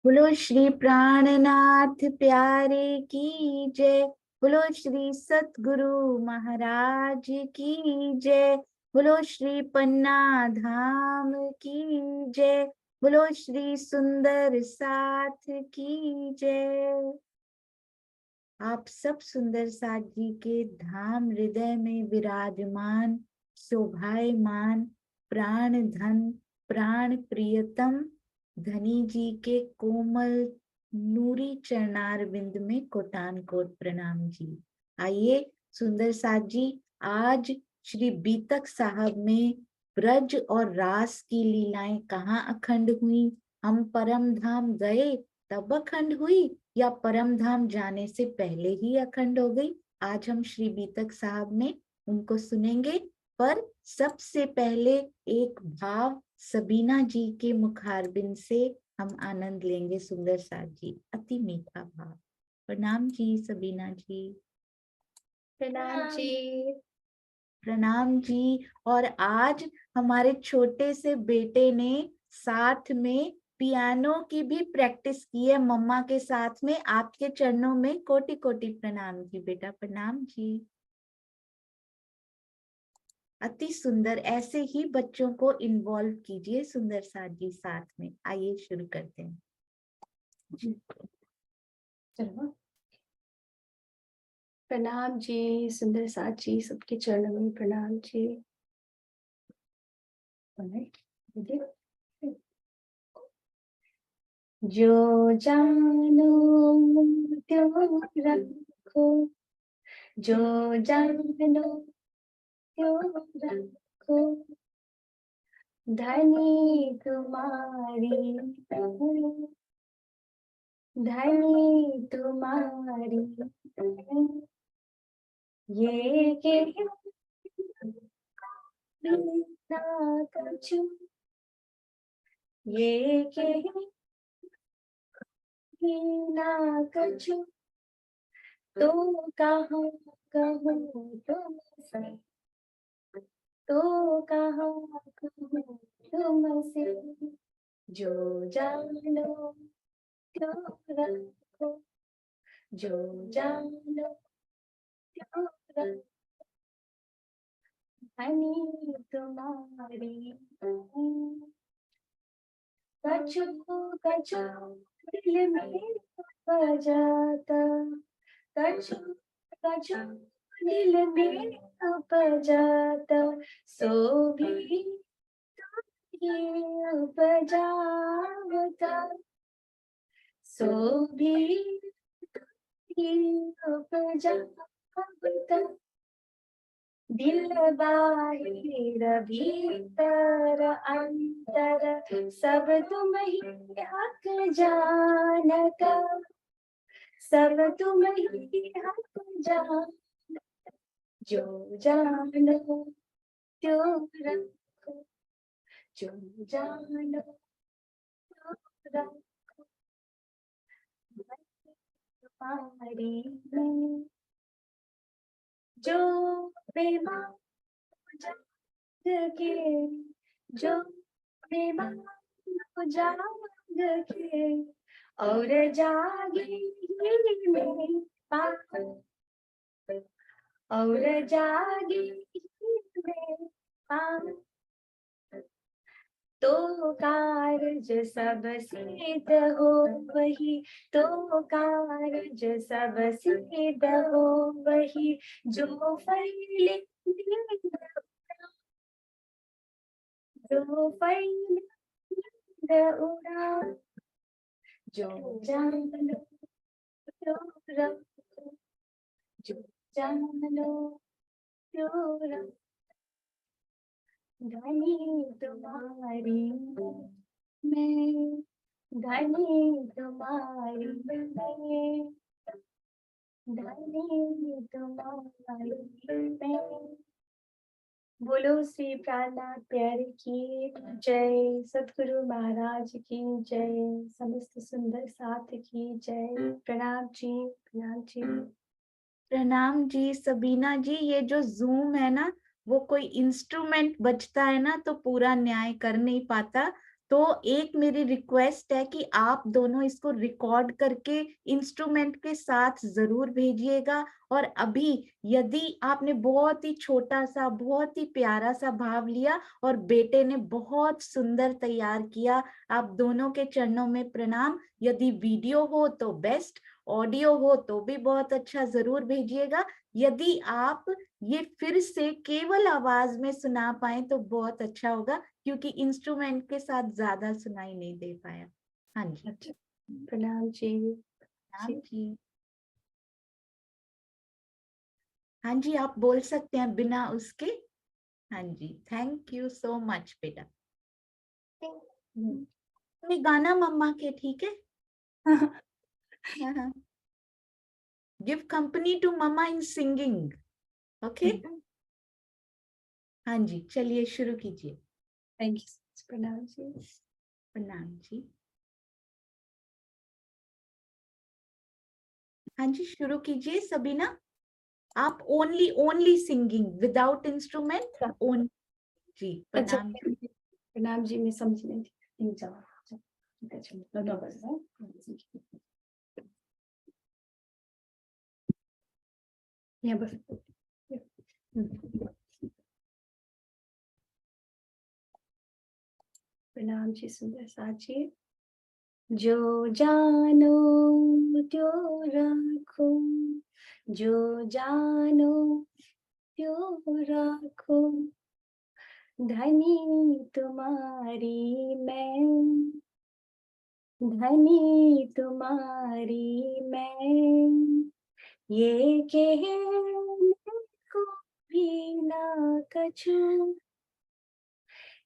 बोलो श्री प्राणनाथ प्यारे की जय। बोलो श्री सतगुरु महाराज की जय। बोलो श्री पन्ना धाम की जय। बोलो श्री सुंदर साथ की जय। आप सब सुंदर साथ जी के धाम हृदय में विराजमान शोभायमान प्राण धन प्राण प्रियतम धनी जी के कोमल नूरी चरणार बिंद में कोटान कोट प्रणाम जी। आइए सुंदर साथ जी, आज श्री बीतक साहब में ब्रज और रास की लीलाएं कहाँ अखंड हुई? हम परम धाम गए तब अखंड हुई या परम धाम जाने से पहले ही अखंड हो गई? आज हम श्री बीतक साहब में उनको सुनेंगे, पर सबसे पहले एक भाव सबीना जी के मुखारबिंद से हम आनंद लेंगे। सुंदर साथ जी, अति मीठा भाव। प्रणाम जी सबीना जी। प्रणाम जी। प्रणाम जी। और आज हमारे छोटे से बेटे ने साथ में पियानो की भी प्रैक्टिस की है मम्मा के साथ में। आपके चरणों में कोटि कोटि प्रणाम जी बेटा। प्रणाम जी। अति सुंदर, ऐसे ही बच्चों को इन्वॉल्व कीजिए सुंदर साथ जी साथ में। आइए शुरू करते हैं। चलो, प्रणाम जी सुंदर साथ जी, सबके चरणों में प्रणाम जी। जो जानो त्यों रखो, जो जानो त्यों रखो, धनी तुम्हारी धनी तुम्हारी ये के ना कछु, ये के ना कछु, तो कहाँ कहूँ तुमसे, तो कहाँ कहूँ तुमसे, जो जानो त्यों रखो, जो जानो त्यों रखो, धनी तुम्हारी कछु कछु दिल में बजाता, कछु कछु दिल में बजाता, सो भी बजावता, सो भी बजावता, दिल बाहिर भीतर अंतर, सब तुम ही हक जानता, सब तुम ही हक जान, जो जानो त्यों रखो, जो जानो त्यों रखो, तुम्हारी में जो बेमान जाग के, जो बेमान जाग के, और जागे में पास, और जागे में पास, तो कार्य सब सिद्ध हो वही, तो कार्य सब सिद्ध हो वही, जो फैले जो फैले उड़ा, जो जानो त्यों रखो, जो जानो त्यों रखो, धनी तुम्हारी मैं, धनी तुम्हारी मैं, धनी तुम्हारी मैं। बोलो श्री प्राणनाथ प्यारे की जय, सतगुरु महाराज की जय, समस्त सुंदर साथ की जय। प्रणाम जी, प्रणाम जी। प्रणाम जी सबीना जी। ये जो जूम है ना, वो कोई इंस्ट्रूमेंट बजता है ना तो पूरा न्याय कर नहीं पाता, तो एक मेरी रिक्वेस्ट है कि आप दोनों इसको रिकॉर्ड करके इंस्ट्रूमेंट के साथ जरूर भेजिएगा। और अभी यदि आपने बहुत ही छोटा सा, बहुत ही प्यारा सा भाव लिया और बेटे ने बहुत सुंदर तैयार किया, आप दोनों के चरणों में प्रणाम। यदि वीडियो हो तो बेस्ट, ऑडियो हो तो भी बहुत अच्छा, जरूर भेजिएगा। यदि आप ये फिर से केवल आवाज में सुना पाए तो बहुत अच्छा होगा, क्योंकि इंस्ट्रूमेंट के साथ ज्यादा सुनाई नहीं दे पाया। हाँ जी। अच्छा, प्रणाम जी। प्रणाम जी। हाँ जी, आप बोल सकते हैं बिना उसके। हाँ जी, थैंक यू सो मच बेटा। कोई गाना मम्मा के, ठीक है? हाँ हाँ। Give company to mamma in singing. Okay. हाँ जी, चलिए शुरू कीजिए। थैंक यू, प्रणाम जी। प्रणाम जी। हाँ जी, शुरू कीजिए सबीना। आप only only singing without instrument, only. जी अच्छा, प्रणाम। प्रणाम जी, मैं समझ नहीं थी। अच्छा, नो बस यहाँ बस। प्रणाम जी, सुंदर साची। जो जानो त्यो राखो, जो जानो त्यो राखो, धनी तुम्हारी मैं, धनी तुम्हारी मैं, ये कहने को भी ना कछु,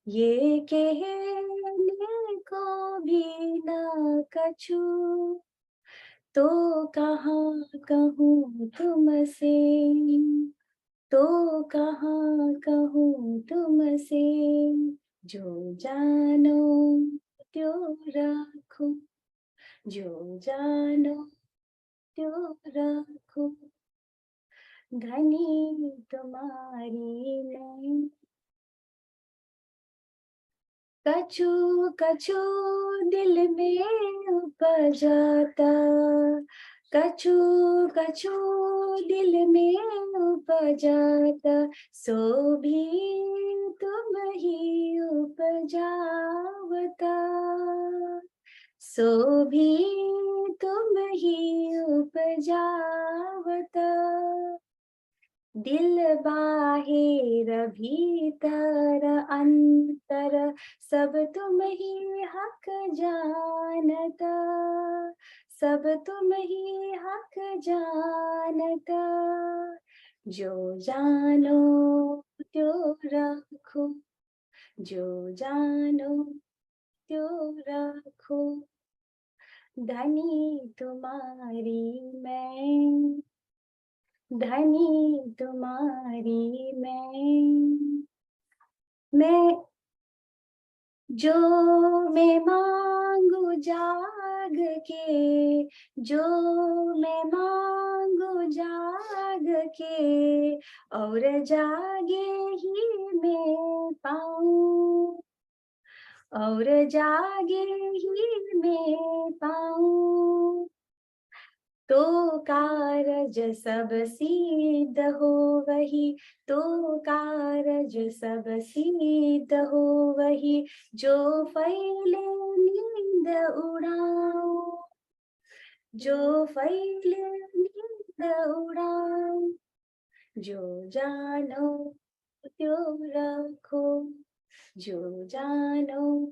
ये कहने को भी ना कछु, तो कहाँ कहूँ तुमसे, तो कहाँ कहूँ तुमसे, जो जानो त्यो राखो, जो जानो त्यो राखो, धनी तुम्हारी मैं। कछु कछु दिल में उपजाता, कछु कछु दिल में उपजाता, सो भी तुम ही उपजावता, सो भी तुम ही उपजावता, दिल बाहिर भीतर अंतर, सब तुम ही हक जानता, सब तुम ही हक जानता, जो जानो त्यो राखो, जो जानो त्यो राखो, धनी तुम्हारी मैं, धनी तुम्हारी मैं, जो मैं मांगू जाग के, जो मैं मांगू जाग के, और जागे ही मैं पाऊं, और जागे ही मैं पाऊं, तो कारज सब सिद्ध हो वही, तो कारज सब सिद्ध हो वही, जो फैले नींद उड़ाऊं, जो फैले नींद उड़ाऊं, जो जानो त्यो रखो, जो जानो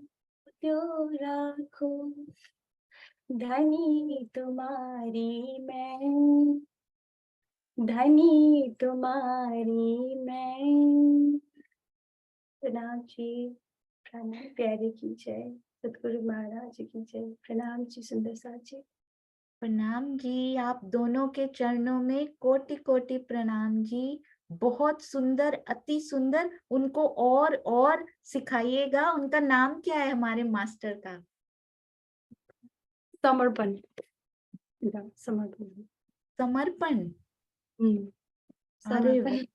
त्यो रखो, धनी तुम्हारी मैं, धनी तुम्हारी मैं। प्रणाम जी, प्रणाम प्यारे की जय, सतगुरु महाराज की जय। प्रणाम जी, सुंदर साची। प्रणाम जी, आप दोनों के चरणों में कोटि कोटि प्रणाम जी। बहुत सुंदर, अति सुंदर। उनको और सिखाइएगा। उनका नाम क्या है हमारे मास्टर का? समर्पण, समर्पण। समर्पण। अरे समर्पण।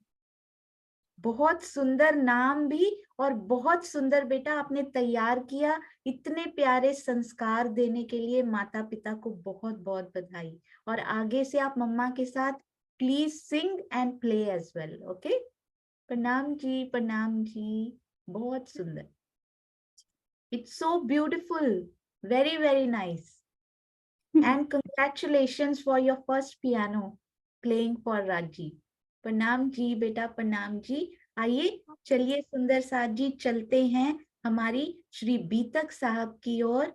बहुत सुंदर नाम भी और बहुत सुंदर बेटा आपने तैयार किया। इतने प्यारे संस्कार देने के लिए माता पिता को बहुत बहुत बधाई। और आगे से आप मम्मा के साथ please sing and play as well. Okay, प्रणाम जी, प्रणाम जी, बहुत सुंदर। It's so beautiful, very very nice, and congratulations for your first piano playing for Raji. प्रणाम जी बेटा, प्रणाम जी। आइए चलिए सुंदर साथ जी चलते हैं हमारी श्री बीतक साहब की ओर।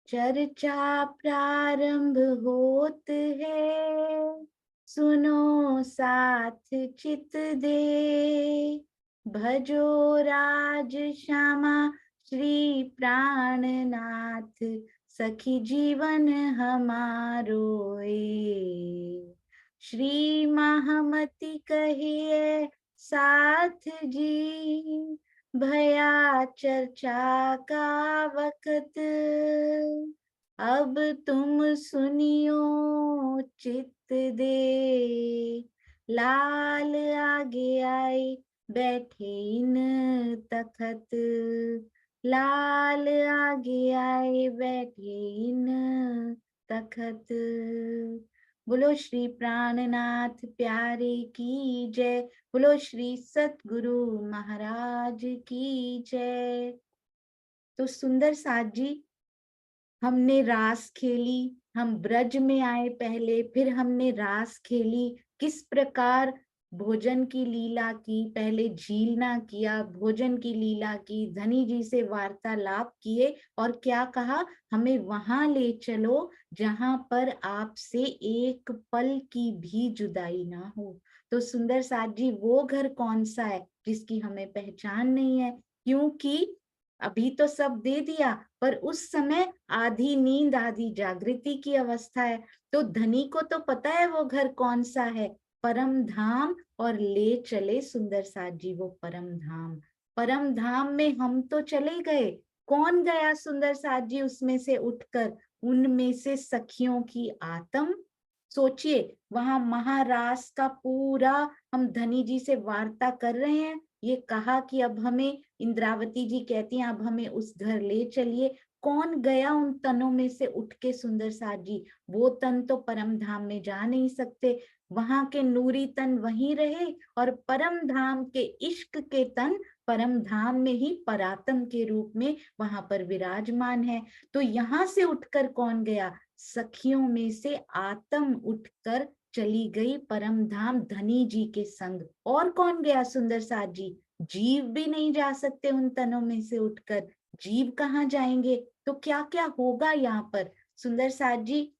चर्चा प्रारंभ होत है, सुनो साथ चित दे, भजो राज श्यामा श्री प्राणनाथ, सखी जीवन हमारो ए। श्री महामति कहिए साथ जी, भया चर्चा का वक्त, अब तुम सुनियो चित दे। लाल आगे आए बैठे इन तखत, लाल आगे आए बैठे इन तखत। बोलो श्री प्राणनाथ प्यारे की जय, बोलो श्री सतगुरु महाराज की जय। तो सुंदर साथ जी, हमने रास खेली, हम ब्रज में आए पहले, फिर हमने रास खेली। किस प्रकार भोजन की लीला की, पहले झीलना किया, भोजन की लीला की, धनी जी से वार्तालाप किए, और क्या कहा, हमें वहां ले चलो जहां पर आपसे एक पल की भी जुदाई ना हो। तो सुंदर साथ जी, वो घर कौन सा है जिसकी हमें पहचान नहीं है, क्योंकि अभी तो सब दे दिया, पर उस समय आधी नींद आधी जागृति की अवस्था है। तो धनी को तो पता है वो घर कौन सा है, परम धाम, और ले चले सुंदर साथ जी वो परम धाम। परम धाम में हम तो चले गए, कौन गया सुंदर साथ जी उसमें से उठकर, उनमें से सखियों की आत्म। सोचिए, वहां महारास का पूरा हम धनी जी से वार्ता कर रहे हैं, ये कहा कि अब हमें, इंद्रावती जी कहती हैं अब हमें उस घर ले चलिए। कौन गया उन तनों में से उठ के सुंदर साथ जी, वो तन तो परम धाम में जा नहीं सकते, वहां के नूरी तन वहीं रहे, और परम धाम के इश्क के तन परम धाम में ही परात्म के रूप में वहां पर विराजमान है। तो यहाँ से उठकर कौन गया, सखियों में से आत्म उठकर चली गई परम धाम धनी जी के संग। और कौन गया सुंदर साथ जी, जीव भी नहीं जा सकते उन तनों में से उठकर, जीव कहाँ जाएंगे। तो क्या क्या होगा यहाँ पर सुंदर साथ जी,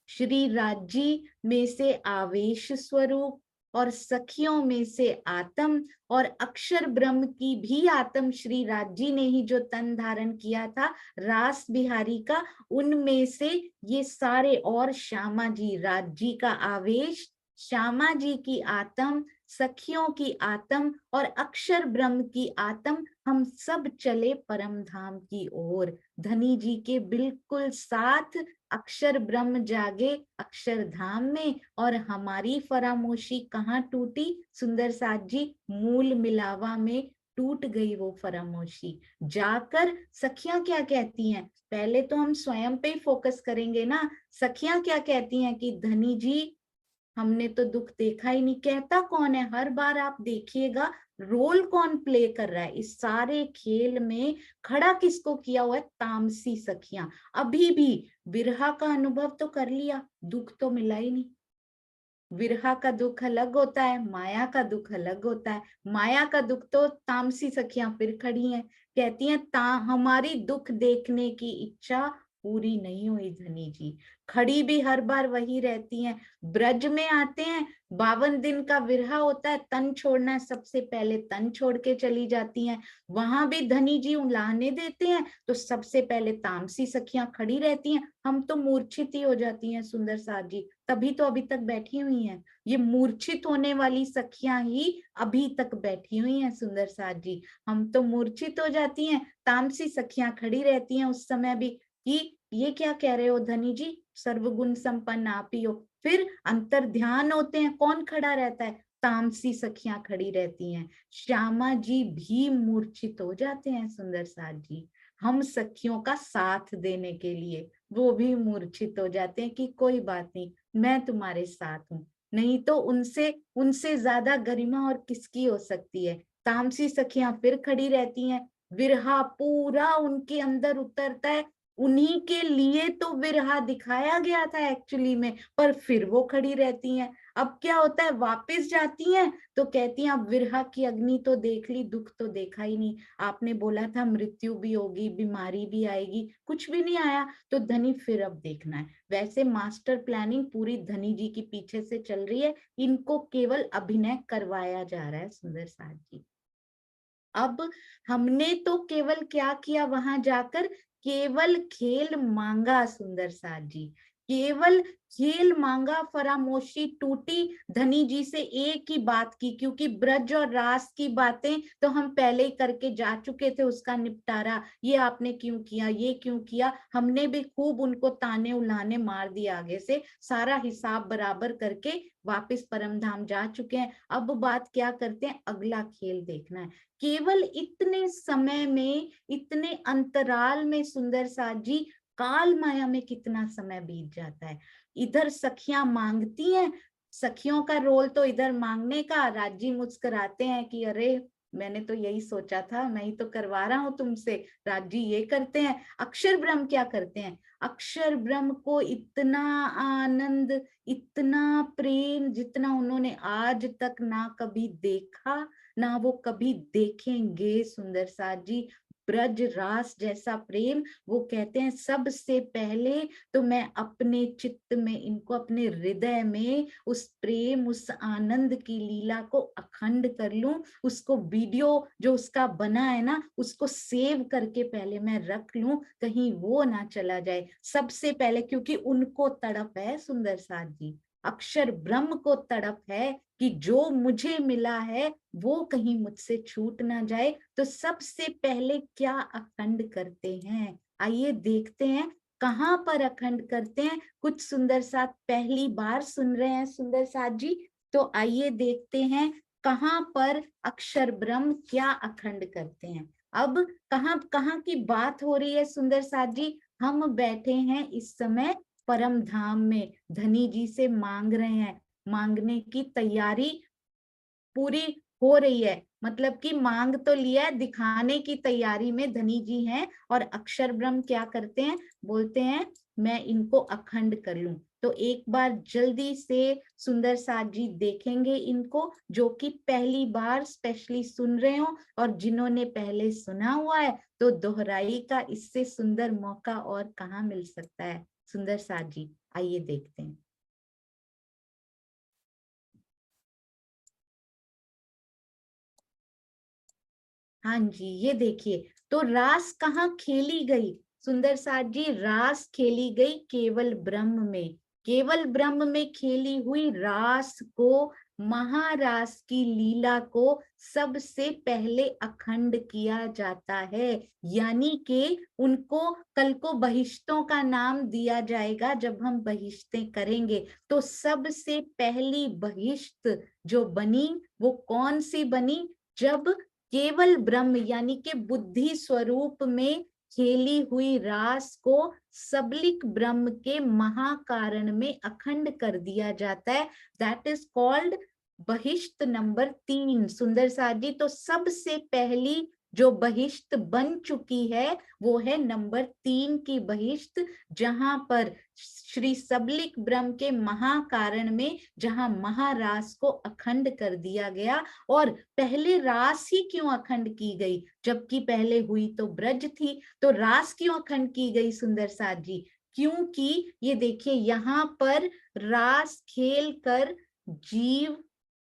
श्री राज्य में से आवेश स्वरूप, और सखियों में से आत्म, और अक्षर ब्रह्म की भी आत्म श्री राज्य ने ही जो तन धारण किया था रास बिहारी का, उनमें से ये सारे, और श्यामा जी, राज्य का आवेश, श्यामा जी की आत्म, सखियों की आत्म, और अक्षर ब्रह्म की आत्म, हम सब चले परम धाम की ओर। धनी जी के बिल्कुल साथ अक्षर ब्रह्म जागे अक्षरधाम में, और हमारी फरामोशी कहाँ टूटी सुंदर साथ जी, मूल मिलावा में टूट गई वो फरामोशी। जाकर सखियां क्या कहती हैं, पहले तो हम स्वयं पे ही फोकस करेंगे ना। सखियां क्या कहती हैं कि धनी जी हमने तो दुख देखा ही नहीं। कहता कौन है, हर बार आप देखिएगा रोल कौन प्ले कर रहा है इस सारे खेल में, खड़ा किसको किया हुआ है, तामसी सखियां। अभी भी विरहा का अनुभव तो कर लिया, दुख तो मिला ही नहीं। विरहा का दुख अलग होता है, माया का दुख अलग होता है। माया का दुख तो तामसी सखियां फिर खड़ी हैं, कहती हैं हमारी दुख देखने की इच्छा पूरी नहीं हुई धनी जी। खड़ी भी हर बार वही रहती हैं। ब्रज में आते हैं, 52 दिन का विरहा होता है, तन छोड़ना है, सबसे पहले तन छोड़ के चली जाती हैं। वहां भी धनी जी उलाहने देते हैं तो सबसे पहले तामसी सखियां खड़ी रहती हैं, हम तो मूर्छित ही हो जाती हैं सुंदर साथ जी, तभी तो अभी तक बैठी हुई हैं। ये मूर्छित होने वाली सखियां ही अभी तक बैठी हुई हैं सुंदर साथ जी, हम तो मूर्छित हो जाती हैं, तामसी सखियां खड़ी रहती हैं उस समय भी कि ये क्या कह रहे हो धनी जी, सर्वगुण संपन्न आप ही हो। फिर अंतर ध्यान होते हैं, कौन खड़ा रहता है, तामसी सखियां खड़ी रहती हैं। श्यामा जी भी मूर्छित हो जाते हैं सुंदर साथ जी, हम सखियों का साथ देने के लिए वो भी मूर्छित हो जाते हैं कि कोई बात नहीं, मैं तुम्हारे साथ हूँ। नहीं तो उनसे उनसे ज्यादा गरिमा और किसकी हो सकती है। तामसी सखियां फिर खड़ी रहती हैं, विरहा पूरा उनके अंदर उतरता है। उन्हीं के लिए तो विरहा दिखाया गया था एक्चुअली में, पर फिर वो खड़ी रहती हैं। अब क्या होता है, वापस जाती हैं तो कहती हैं अब विरहा की अग्नि तो देख ली, दुख तो देखा ही नहीं। आपने बोला था मृत्यु भी होगी, बीमारी भी आएगी, कुछ भी नहीं आया, तो धनी फिर अब देखना है। वैसे मास्टर प्लानिंग पूरी धनी जी की पीछे से चल रही है, इनको केवल अभिनय करवाया जा रहा है सुंदर साथ जी। अब हमने तो केवल क्या किया वहां जाकर, केवल खेल मांगा सुंदर साथ जी, केवल खेल मांगा, फरामोशी टूटी। धनी जी से एक ही बात की, क्योंकि ब्रज और रास की बातें तो हम पहले ही करके जा चुके थे, उसका निपटारा, ये आपने क्यों किया, ये क्यों किया, हमने भी खूब उनको ताने उल्हाने मार दिए, आगे से सारा हिसाब बराबर करके वापस परम धाम जा चुके हैं। अब बात क्या करते हैं, अगला खेल देखना है। केवल इतने समय में, इतने अंतराल में सुंदर साथ जी, काल माया में कितना समय बीत जाता है। इधर सखियां मांगती हैं, सखियों का रोल तो इधर मांगने का, राजी मुस्कुराते हैं कि अरे मैंने तो यही सोचा था, मैं ही तो करवा रहा हूं तुमसे, राजी ये करते हैं। अक्षर ब्रह्म क्या करते हैं, अक्षर ब्रह्म को इतना आनंद, इतना प्रेम जितना उन्होंने आज तक ना कभी देखा, ना वो कभी देखेंगे सुंदर साथ जी। ब्रज रास जैसा प्रेम, वो कहते हैं सबसे पहले तो मैं अपने चित्त में इनको, अपने हृदय में उस प्रेम, उस आनंद की लीला को अखंड कर लूं, उसको वीडियो जो उसका बना है ना, उसको सेव करके पहले मैं रख लूं, कहीं वो ना चला जाए सबसे पहले, क्योंकि उनको तड़प है सुंदर साथ जी, अक्षर ब्रह्म को तड़प है कि जो मुझे मिला है वो कहीं मुझसे छूट ना जाए। तो सबसे पहले क्या अखंड करते हैं, आइए देखते हैं कहाँ पर अखंड करते हैं। कुछ सुंदर साथ पहली बार सुन रहे हैं सुंदर साथ जी, तो आइए देखते हैं कहाँ पर अक्षर ब्रह्म क्या अखंड करते हैं। अब कहाँ कहाँ की बात हो रही है सुंदर साथ जी, हम बैठे हैं इस समय परम धाम में, धनी जी से मांग रहे हैं, मांगने की तैयारी पूरी हो रही है, मतलब कि मांग तो लिया है, दिखाने की तैयारी में धनी जी हैं। और अक्षर ब्रह्म क्या करते हैं, बोलते हैं मैं इनको अखंड कर लूं। तो एक बार जल्दी से सुंदर साथ जी देखेंगे इनको, जो कि पहली बार स्पेशली सुन रहे हो, और जिन्होंने पहले सुना हुआ है तो दोहराई का इससे सुंदर मौका और कहाँ मिल सकता है। सुंदर साथ जी आइए देखते हैं। हाँ जी, ये देखिए, तो रास कहाँ खेली गई सुंदर साथ जी, रास खेली गई केवल ब्रह्म में, केवल ब्रह्म में खेली हुई रास को, महारास की लीला को सबसे पहले अखंड किया जाता है। यानी कि उनको कल को बहिश्तों का नाम दिया जाएगा, जब हम बहिश्तें करेंगे तो सबसे पहली बहिश्त जो बनी वो कौन सी बनी, जब केवल ब्रह्म यानी कि बुद्धि स्वरूप में खेली हुई रास को सबलिक ब्रह्म के महाकारण में अखंड कर दिया जाता है। दैट इज कॉल्ड बहिष्त नंबर 3 सुंदर साथ जी। तो सबसे पहली जो बहिष्त बन चुकी है वो है नंबर 3 की बहिष्त, जहां पर श्री सबलिक ब्रह्म के महाकारण में, जहां महारास को अखंड कर दिया गया। और पहले रास ही क्यों अखंड की गई, जबकि पहले हुई तो ब्रज थी, तो रास क्यों अखंड की गई सुंदर साथ जी, क्योंकि ये देखिए यहाँ पर रास खेल कर जीव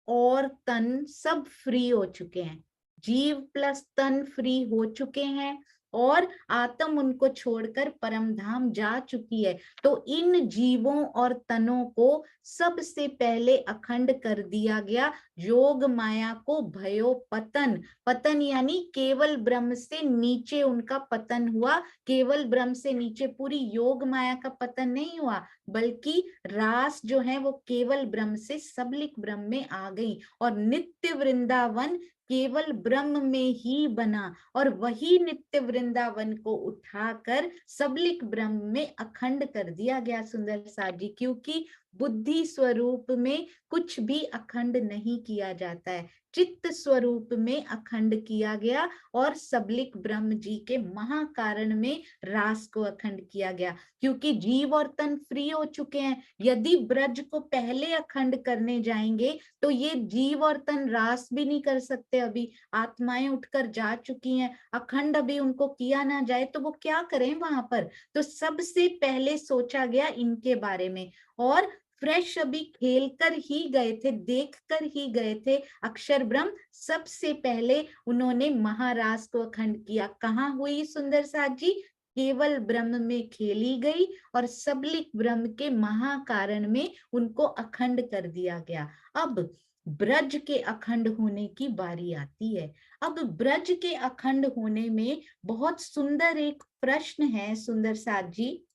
और तन सब फ्री हो चुके हैं, जीव प्लस तन फ्री हो चुके हैं। और आत्म उनको छोड़कर परम धाम जा चुकी है। तो इन जीवों और तनों को सबसे पहले अखंड कर दिया गया। योग माया को भयो पतन, पतन यानी केवल ब्रह्म से नीचे उनका पतन हुआ। केवल ब्रह्म से नीचे पूरी योग माया का पतन नहीं हुआ, बल्कि रास जो है वो केवल ब्रह्म से सबलिक ब्रह्म में आ गई और नित्य वृंदावन केवल ब्रह्म में ही बना। और वही नित्य वृंदावन को उठाकर सबलिक ब्रह्म में अखंड कर दिया गया सुंदर साथ जी। क्योंकि बुद्धि स्वरूप में कुछ भी अखंड नहीं किया जाता है, चित्त स्वरूप में अखंड किया गया और सबलिक ब्रह्म जी के महाकारण में रास को अखंड किया गया। क्योंकि जीव और तन फ्री हो चुके हैं। यदि ब्रज को पहले अखंड करने जाएंगे तो ये जीव और तन रास भी नहीं कर सकते। अभी आत्माएं उठकर जा चुकी हैं, अखंड अभी उनको किया ना जाए तो वो क्या करें वहां पर। तो सबसे पहले सोचा गया इनके बारे में। और फ्रेश अभी खेल कर ही गए थे, देख कर ही गए थे अक्षर ब्रह्म। सबसे पहले उन्होंने महारास को अखंड किया। कहाँ हुई सुंदर साथ जी? केवल ब्रह्म में खेली गई और सबलिक ब्रह्म के महाकारण में उनको अखंड कर दिया गया। अब ब्रज के अखंड होने की बारी आती है। अब ब्रज के अखंड होने में बहुत सुंदर एक प्रश्न है सुंदर साथ जी।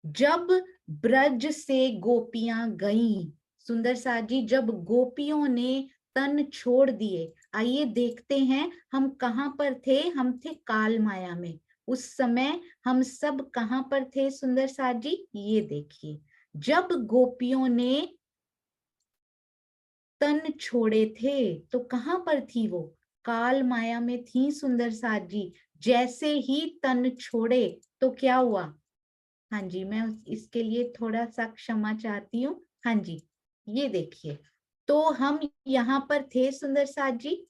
जब ब्रज से गोपियां गईं, सुंदर साथ जी, जब गोपियों ने तन छोड़ दिए, आइए देखते हैं हम कहां पर थे। हम थे काल माया में। उस समय हम सब कहां पर थे सुंदर साथ जी? ये देखिए, जब गोपियों ने तन छोड़े थे तो कहां पर थी वो? काल माया में थी सुंदर साथ जी। जैसे ही तन छोड़े तो क्या हुआ? हाँ जी, मैं इसके लिए थोड़ा सा क्षमा चाहती हूँ। हाँ जी, ये देखिए, तो हम यहाँ पर थे सुंदर साथ जी।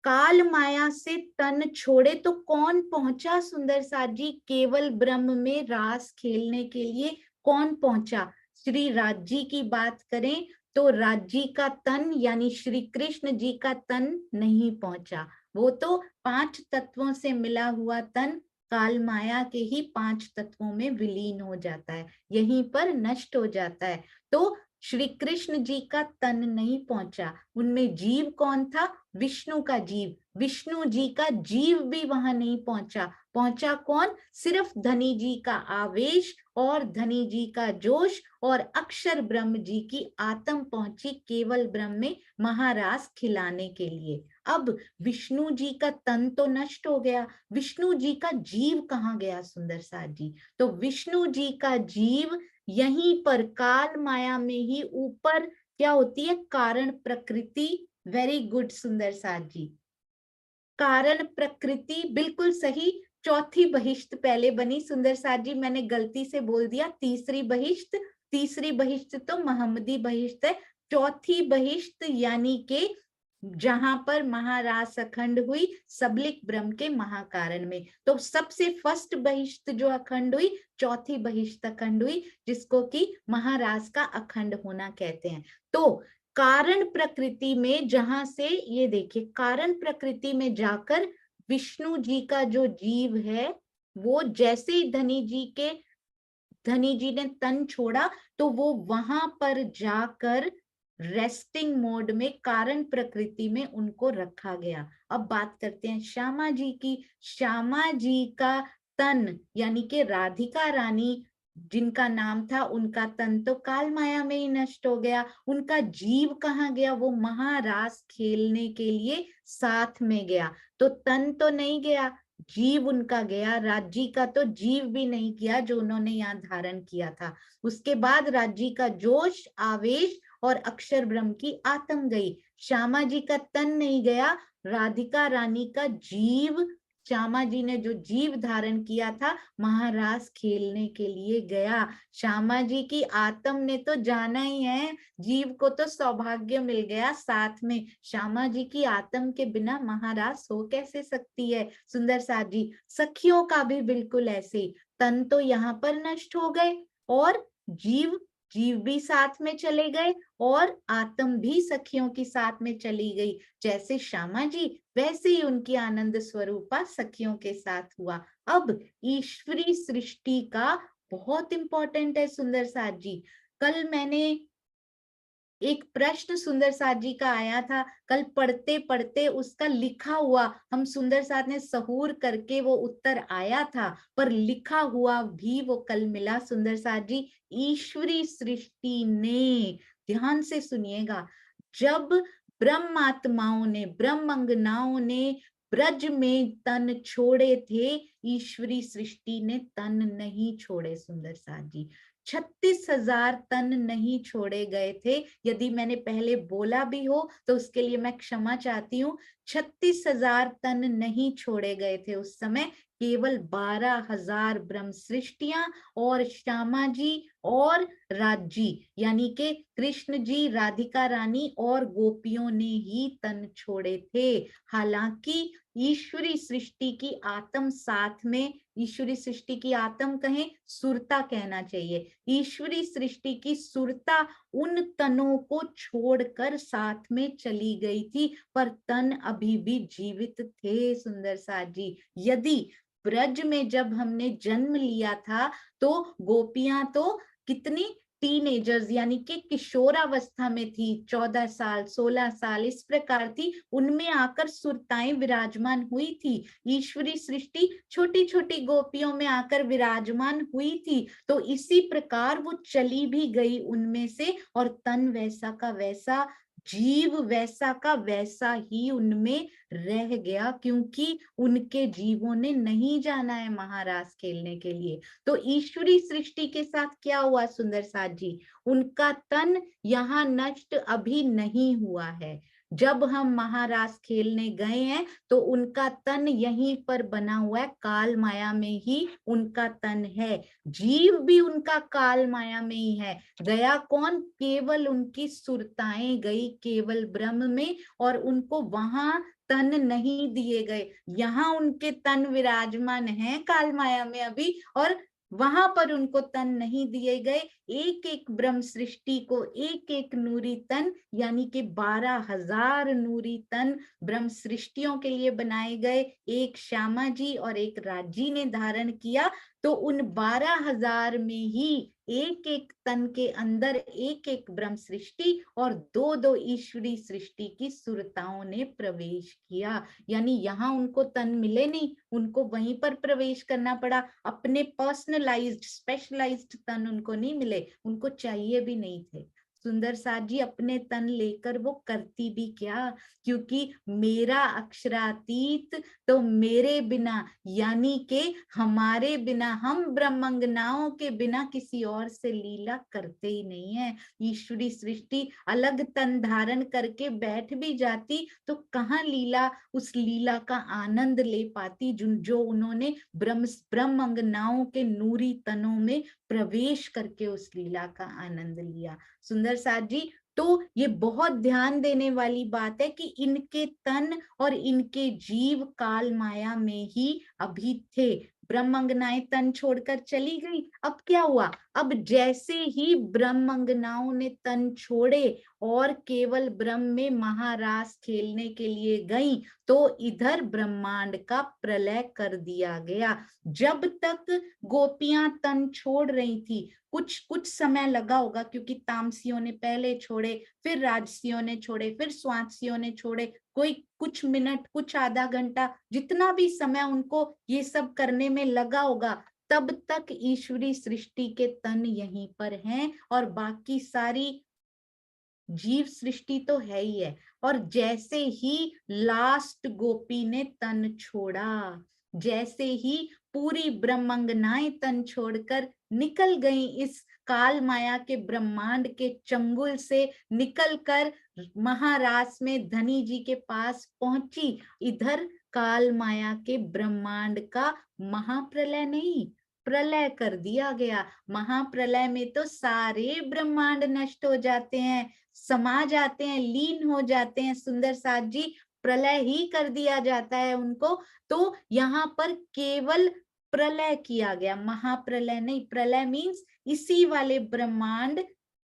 काल माया से तन छोड़े तो कौन पहुंचा सुंदर साथ जी? केवल ब्रह्म में रास खेलने के लिए कौन पहुंचा? श्री राजी की बात करें तो राजी का तन यानी श्री कृष्ण जी का तन नहीं पहुंचा। वो तो 5 तत्वों से मिला हुआ तन काल माया के ही 5 तत्वों में विलीन हो जाता है, यहीं पर नष्ट हो जाता है। तो श्री कृष्ण जी का तन नहीं पहुंचा। उनमें जीव कौन था? विष्णु का जीव। विष्णु जी का जीव भी वहां नहीं पहुंचा। पहुंचा कौन? सिर्फ धनी जी का आवेश और धनी जी का जोश और अक्षर ब्रह्म जी की आत्म पहुंची केवल ब्रह्म में महारास खिलाने के लिए। अब विष्णु जी का तन तो नष्ट हो गया, विष्णु जी का जीव कहाँ गया सुंदर साथ जी? तो विष्णु जी का जीव यहीं पर काल माया में ही ऊपर क्या होती है? कारण प्रकृति। वेरी गुड सुंदर साथ जी, कारण प्रकृति बिल्कुल सही। चौथी बहिष्ठ पहले बनी सुंदर साथ जी, मैंने गलती से बोल दिया तीसरी बहिष्ठ। तीसरी बहिष्ठ तो मोहम्मदी बहिष्ठ है। चौथी बहिष्ठ यानी के जहां पर महारास अखंड हुई सबलिक ब्रह्म के महाकारण में। तो सबसे फर्स्ट बहिष्ठ जो अखंड हुई, चौथी बहिष्ठ अखंड हुई, जिसको कि महारास का अखंड होना कहते हैं। तो कारण प्रकृति में जहां से, ये देखिए, कारण प्रकृति में जाकर विष्णु जी का जो जीव है वो जैसे ही धनी जी ने तन छोड़ा तो वो वहां पर जाकर रेस्टिंग मोड में कारण प्रकृति में उनको रखा गया। अब बात करते हैं श्यामा जी की। श्यामा जी का तन यानी कि राधिका रानी जिनका नाम था, उनका तन तो काल माया में ही नष्ट हो गया। उनका जीव कहाँ गया? वो महारास खेलने के लिए साथ में गया। तो तन तो नहीं गया, जीव उनका गया। राज्जी का तो जीव भी नहीं किया जो उन्होंने यहाँ धारण किया था। उसके बाद राज्जी का जोश, आवेश और अक्षर ब्रह्म की आत्म गई। श्यामा जी का तन नहीं गया, राधिका रानी का जीव, श्यामा जी ने जो जीव धारण किया था महारास खेलने के लिए गया। श्यामा जी की आत्म ने तो जाना ही है, जीव को तो सौभाग्य मिल गया साथ में। श्यामा जी की आत्म के बिना महारास हो कैसे सकती है सुंदर साथ जी? सखियों का भी बिल्कुल ऐसे, तन तो यहाँ पर नष्ट हो गए और जीव जीव भी साथ में चले गए और आत्म भी सखियों की साथ में चली गई। जैसे श्यामा जी वैसे ही उनकी आनंद स्वरूपा सखियों के साथ हुआ। अब ईश्वरी सृष्टि का बहुत इंपॉर्टेंट है सुंदर साथ जी। कल मैंने एक प्रश्न सुंदर साथ जी का आया था, कल पढ़ते पढ़ते उसका लिखा हुआ हम सुंदर साथ ने सहूर करके वो उत्तर आया था, पर लिखा हुआ भी वो कल मिला सुंदर साथ जी। ईश्वरी सृष्टि ने, ध्यान से सुनिएगा, जब ब्रह्मात्माओं ने, ब्रह्मंगनाओं ने ब्रज में तन छोड़े थे, ईश्वरी सृष्टि ने तन नहीं छोड़े सुंदर साथ जी। 36,000 तन नहीं छोड़े गए थे। यदि मैंने पहले बोला भी हो तो उसके लिए मैं क्षमा चाहती हूँ। 36,000 तन नहीं छोड़े गए थे उस समय, केवल 12,000 ब्रह्म सृष्टियां और श्यामा जी और राजी यानी के कृष्ण जी, राधिका रानी और गोपियों ने ही तन छोड़े थे। हालांकि ईश्वरी सृष्टि की आत्म साथ में, ईश्वरी सृष्टि की आत्म कहें, सुरता कहना चाहिए, ईश्वरी सृष्टि की सुरता उन तनों को छोड़कर साथ में चली गई थी, पर तन अभी भी जीवित थे सुंदर साथ जी। यदि ब्रज में जब हमने जन्म लिया था तो गोपियां तो कितनी टीनेजर्स यानी कि किशोरावस्था में थी, 14 साल 16 साल इस प्रकार थी, उनमें आकर सुरताएं विराजमान हुई थी। ईश्वरी सृष्टि छोटी छोटी गोपियों में आकर विराजमान हुई थी, तो इसी प्रकार वो चली भी गई उनमें से, और तन वैसा का वैसा, जीव वैसा का वैसा ही उनमें रह गया, क्योंकि उनके जीवों ने नहीं जाना है महारास खेलने के लिए। तो ईश्वरी सृष्टि के साथ क्या हुआ सुंदर साथ जी, उनका तन यहाँ नष्ट अभी नहीं हुआ है। जब हम महारास खेलने गए हैं तो उनका तन यहीं पर बना हुआ है, काल माया में ही उनका तन है। जीव भी उनका काल माया में ही है। गया कौन? केवल उनकी सुरताएं गई केवल ब्रह्म में, और उनको वहां तन नहीं दिए गए। यहाँ उनके तन विराजमान हैं काल माया में अभी, और वहां पर उनको तन नहीं दिए गए। एक एक ब्रह्म सृष्टि को एक एक नूरी तन यानी कि 12,000 नूरी तन ब्रह्म सृष्टियों के लिए बनाए गए, एक श्यामा जी और एक राजी ने धारण किया। तो उन 12,000 में ही एक एक तन के अंदर एक एक ब्रह्म सृष्टि और दो दो ईश्वरी सृष्टि की सुरताओं ने प्रवेश किया। यानी यहाँ उनको तन मिले नहीं, उनको वहीं पर प्रवेश करना पड़ा। अपने पर्सनलाइज्ड स्पेशलाइज्ड तन उनको नहीं मिले, उनको चाहिए भी नहीं थे। सुंदर साथ जी अपने तन लेकर वो करती भी क्या, क्योंकि मेरा अक्षरातीत तो मेरे बिना यानी के हमारे बिना, हम ब्रह्मंगनाओं के बिना किसी और से लीला करते ही नहीं है। ईश्वरी सृष्टि अलग तन धारण करके बैठ भी जाती तो कहाँ लीला, उस लीला का आनंद ले पाती जो उन्होंने ब्रह्मंगनाओं के नूरी तनों में प्रवेश करके उस लीला का आनंद लिया। सुंदर साथ जी, तो ये बहुत ध्यान देने वाली बात है कि इनके तन और इनके जीव काल माया में ही अभी थे। ब्रह्मंगनाएं तन छोड़कर चली गई, अब क्या हुआ? अब जैसे ही ब्रह्मंगनाओं ने तन छोड़े और केवल ब्रह्म में महारास खेलने के लिए गई, तो इधर ब्रह्मांड का प्रलय कर दिया गया। जब तक गोपियां तन छोड़ रही थी, कुछ कुछ समय लगा होगा, क्योंकि तामसियों ने पहले छोड़े, फिर राजसियों ने छोड़े, फिर स्वांतसियों ने छोड़े, कोई कुछ मिनट, कुछ आधा घंटा, जितना भी समय उनको ये सब करने में लगा होगा, तब तक ईश्वरी सृष्टि के तन यहीं पर हैं और बाकी सारी जीव सृष्टि तो है ही है। और जैसे ही लास्ट गोपी ने तन छोड़ा, जैसे ही पूरी ब्रह्मंगनाएं तन छोड़कर निकल गई, इस काल माया के ब्रह्मांड के चंगुल से निकलकर महारास में धनी जी के पास पहुंची, इधर काल माया के ब्रह्मांड का महाप्रलय नहीं, प्रलय कर दिया गया। महाप्रलय में तो सारे ब्रह्मांड नष्ट हो जाते हैं, समा जाते हैं, लीन हो जाते हैं सुंदर साथ जी, प्रलय ही कर दिया जाता है उनको। तो यहाँ पर केवल प्रलय किया गया, महाप्रलय नहीं। प्रलय मीन्स इसी वाले ब्रह्मांड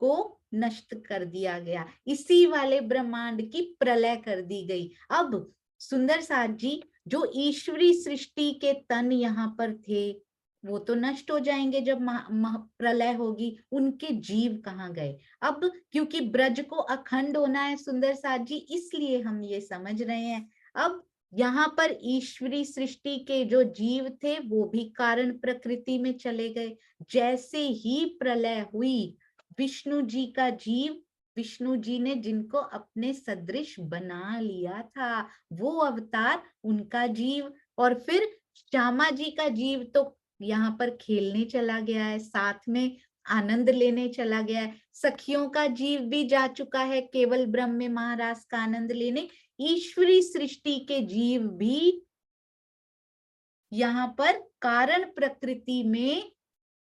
को नष्ट कर दिया गया, इसी वाले ब्रह्मांड की प्रलय कर दी गई। अब सुंदर साथ जी, जो ईश्वरी सृष्टि के तन यहाँ पर थे वो तो नष्ट हो जाएंगे जब प्रलय होगी, उनके जीव कहाँ गए? अब क्योंकि ब्रज को अखंड होना है सुंदर साथ जी, इसलिए हम ये समझ रहे हैं। अब यहाँ पर ईश्वरी सृष्टि के जो जीव थे वो भी कारण प्रकृति में चले गए। जैसे ही प्रलय हुई, विष्णु जी का जीव, विष्णु जी ने जिनको अपने सदृश बना लिया था वो अवतार, उनका जीव, और फिर श्यामा जी का जीव तो यहाँ पर खेलने चला गया है, साथ में आनंद लेने चला गया है। सखियों का जीव भी जा चुका है केवल ब्रह्म में महारास का आनंद लेने। ईश्वरी सृष्टि के जीव भी यहाँ पर कारण प्रकृति में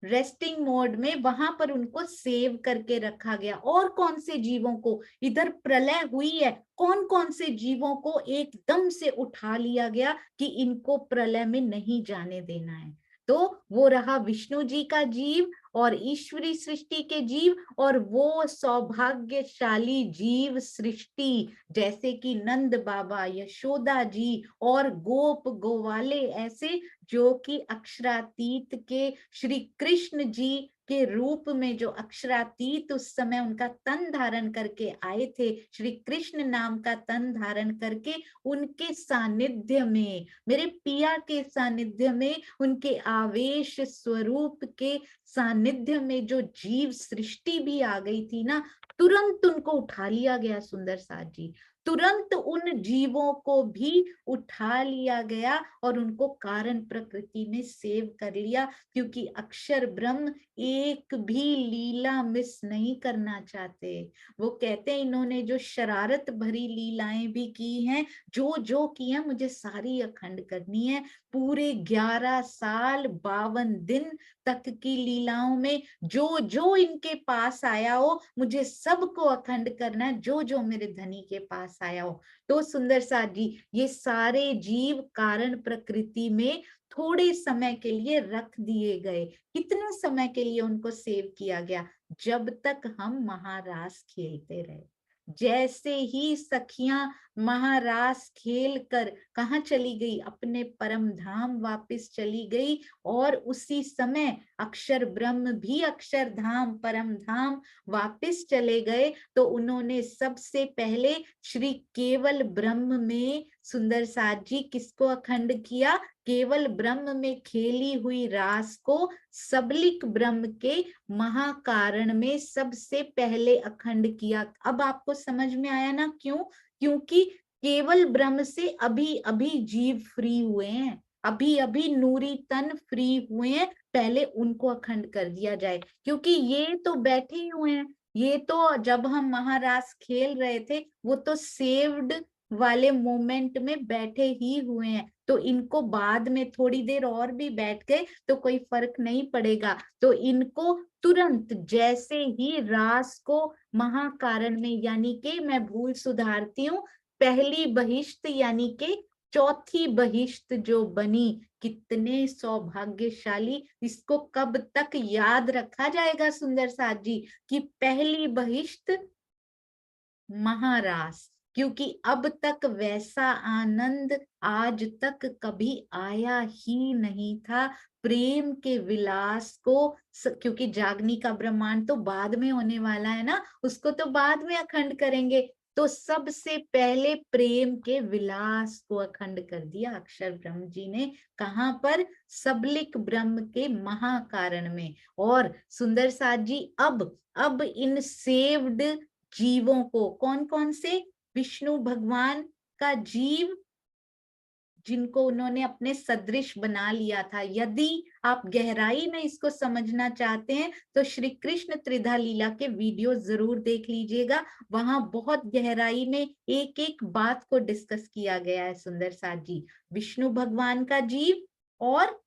रेस्टिंग मोड में, वहां पर उनको सेव करके रखा गया। और कौन से जीवों को, इधर प्रलय हुई है, कौन कौन से जीवों को एकदम से उठा लिया गया कि इनको प्रलय में नहीं जाने देना है? तो वो रहा विष्णु जी का जीव और ईश्वरी सृष्टि के जीव, और वो सौभाग्यशाली जीव सृष्टि जैसे कि नंद बाबा, यशोदा जी और गोप गोवाले, ऐसे जो कि अक्षरातीत के श्री कृष्ण जी के रूप में, जो अक्षरातीत उस समय उनका तन धारण करके आए थे, श्री कृष्ण नाम का तन धारण करके, उनके सानिध्य में, मेरे पिया के सानिध्य में, उनके आवेश स्वरूप के सानिध्य में जो जीव सृष्टि भी आ गई थी ना, तुरंत उनको उठा लिया गया सुंदर साथ जी। तुरंत उन जीवों को भी उठा लिया गया और उनको कारण प्रकृति में सेव कर लिया, क्योंकि अक्षर ब्रह्म एक भी लीला मिस नहीं करना चाहते। वो कहते हैं इन्होंने जो शरारत भरी लीलाएं भी की हैं, जो जो की है मुझे सारी अखंड करनी है। पूरे 11 साल 52 दिन तक की लीलाओं में जो जो इनके पास आया हो, मुझे सबको अखंड करना है, जो जो मेरे धनी के पास आया हो। तो सुंदर साथ जी, ये सारे जीव कारण प्रकृति में थोड़े समय के लिए रख दिए गए। कितने समय के लिए उनको सेव किया गया? जब तक हम महारास खेलते रहे। जैसे ही सखियां महारास खेल कर कहाँ चली गई? अपने परम धाम वापिस चली गई। और उसी समय अक्षर ब्रह्म भी अक्षरधाम परम धाम वापिस चले गए। तो उन्होंने सबसे पहले श्री केवल ब्रह्म में सुंदर साथ जी किसको अखंड किया? केवल ब्रह्म में खेली हुई रास को सबलिक ब्रह्म के महाकारण में सबसे पहले अखंड किया। अब आपको समझ में आया ना क्यों? क्योंकि केवल ब्रह्म से अभी अभी जीव फ्री हुए हैं, अभी अभी नूरी तन फ्री हुए हैं, पहले उनको अखंड कर दिया जाए। क्योंकि ये तो बैठे ही हुए हैं, ये तो जब हम महारास खेल रहे थे वो तो सेव्ड वाले मोमेंट में बैठे ही हुए हैं, तो इनको बाद में थोड़ी देर और भी बैठ गए तो कोई फर्क नहीं पड़ेगा। तो इनको तुरंत जैसे ही रास को महाकारण में, यानी कि मैं भूल सुधारती हूँ, पहली बहिश्त यानी कि चौथी बहिश्त जो बनी, कितने सौभाग्यशाली। इसको कब तक याद रखा जाएगा सुंदर साथ जी कि पहली बहिश्त महारास, क्योंकि अब तक वैसा आनंद आज तक कभी आया ही नहीं था प्रेम के विलास को। क्योंकि जागनी का ब्रह्मांड तो बाद में होने वाला है ना, उसको तो बाद में अखंड करेंगे। तो सबसे पहले प्रेम के विलास को अखंड कर दिया अक्षर ब्रह्म जी ने। कहाँ पर? सबलिक ब्रह्म के महाकारण में। और सुंदर साथ जी, अब इन सेव्ड जीवों को, कौन कौन से? विष्णु भगवान का जीव जिनको उन्होंने अपने सदृश बना लिया था। यदि आप गहराई में इसको समझना चाहते हैं तो श्री कृष्ण त्रिधा लीला के वीडियो जरूर देख लीजिएगा, वहां बहुत गहराई में एक एक बात को डिस्कस किया गया है सुंदर साथ जी। विष्णु भगवान का जीव और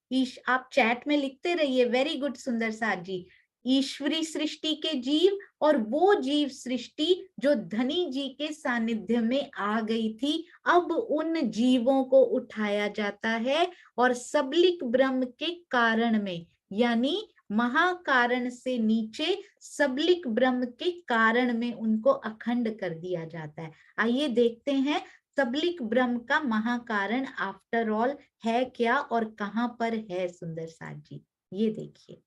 आप चैट में लिखते रहिए, वेरी गुड सुंदर साथ जी। ईश्वरी सृष्टि के जीव और वो जीव सृष्टि जो धनी जी के सानिध्य में आ गई थी, अब उन जीवों को उठाया जाता है और सबलिक ब्रह्म के कारण में, यानी महाकारण से नीचे सबलिक ब्रह्म के कारण में उनको अखंड कर दिया जाता है। आइए देखते हैं सबलिक ब्रह्म का महाकारण आफ्टर ऑल है क्या और कहाँ पर है सुंदर साथ जी। ये देखिए,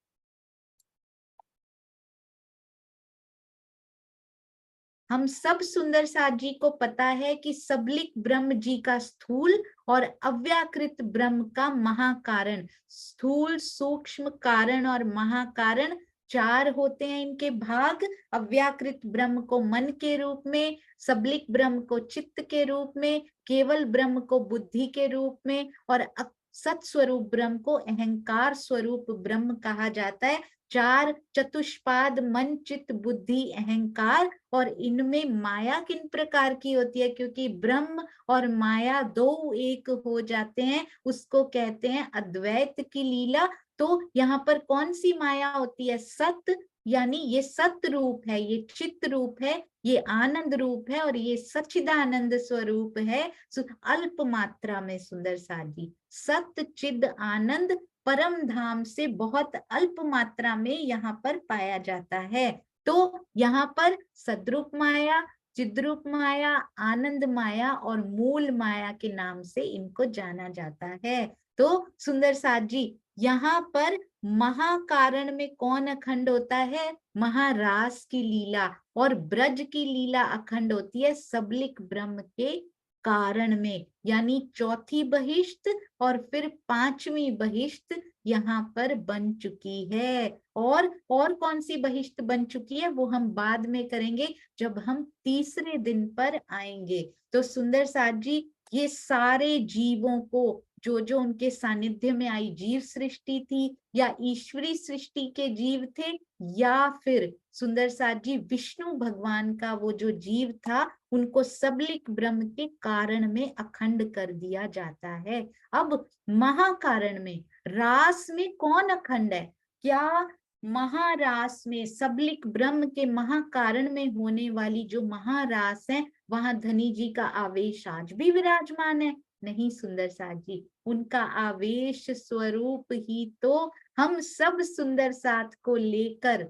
हम सब सुंदर साथ जी को पता है कि सबलिक ब्रह्म जी का स्थूल और अव्याकृत ब्रह्म का महाकारण, स्थूल सूक्ष्म कारण और महाकारण चार होते हैं इनके भाग। अव्याकृत ब्रह्म को मन के रूप में, सबलिक ब्रह्म को चित्त के रूप में, केवल ब्रह्म को बुद्धि के रूप में और सत स्वरूप ब्रह्म को अहंकार स्वरूप ब्रह्म कहा जाता है। चार चतुष्पाद मन चित्त बुद्धि अहंकार, और इनमें माया किन प्रकार की होती है, क्योंकि ब्रह्म और माया दो एक हो जाते हैं, उसको कहते हैं अद्वैत की लीला। तो यहाँ पर कौन सी माया होती है, सत, यानी ये सत रूप है, ये चित्त रूप है, ये आनंद रूप है और ये सच्चिदानंद स्वरूप है अल्प मात्रा में। सुंदर साथ जी, सत चिद आनंद परम धाम से बहुत अल्प मात्रा में यहाँ पर पाया जाता है। तो यहाँ पर सद्रूप माया, चिद्रूप माया, आनंद माया और मूल माया के नाम से इनको जाना जाता है। तो सुंदर साथ जी, यहाँ पर महाकारण में कौन अखंड होता है, महारास की लीला, और ब्रज की लीला अखंड होती है सबलिक ब्रह्म के कारण में, यानी चौथी बहिष्ठ और फिर पांचवी बहिष्ठ यहाँ पर बन चुकी है। और कौन सी बहिष्ठ बन चुकी है वो हम बाद में करेंगे जब हम तीसरे दिन पर आएंगे। तो सुंदर साथ जी, ये सारे जीवों को जो जो उनके सानिध्य में आई जीव सृष्टि थी, या ईश्वरी सृष्टि के जीव थे, या फिर सुंदर साथ जी विष्णु भगवान का वो जो जीव था, उनको सबलिक ब्रह्म के कारण में अखंड कर दिया जाता है। अब महाकारण में, रास में कौन अखंड है, क्या महारास में सबलिक ब्रह्म के महाकारण में होने वाली जो महारास है, वहां धनी जी का आवेश आज भी विराजमान है? नहीं सुंदर साथ जी, उनका आवेश स्वरूप ही तो हम सब सुंदर साथ को लेकर,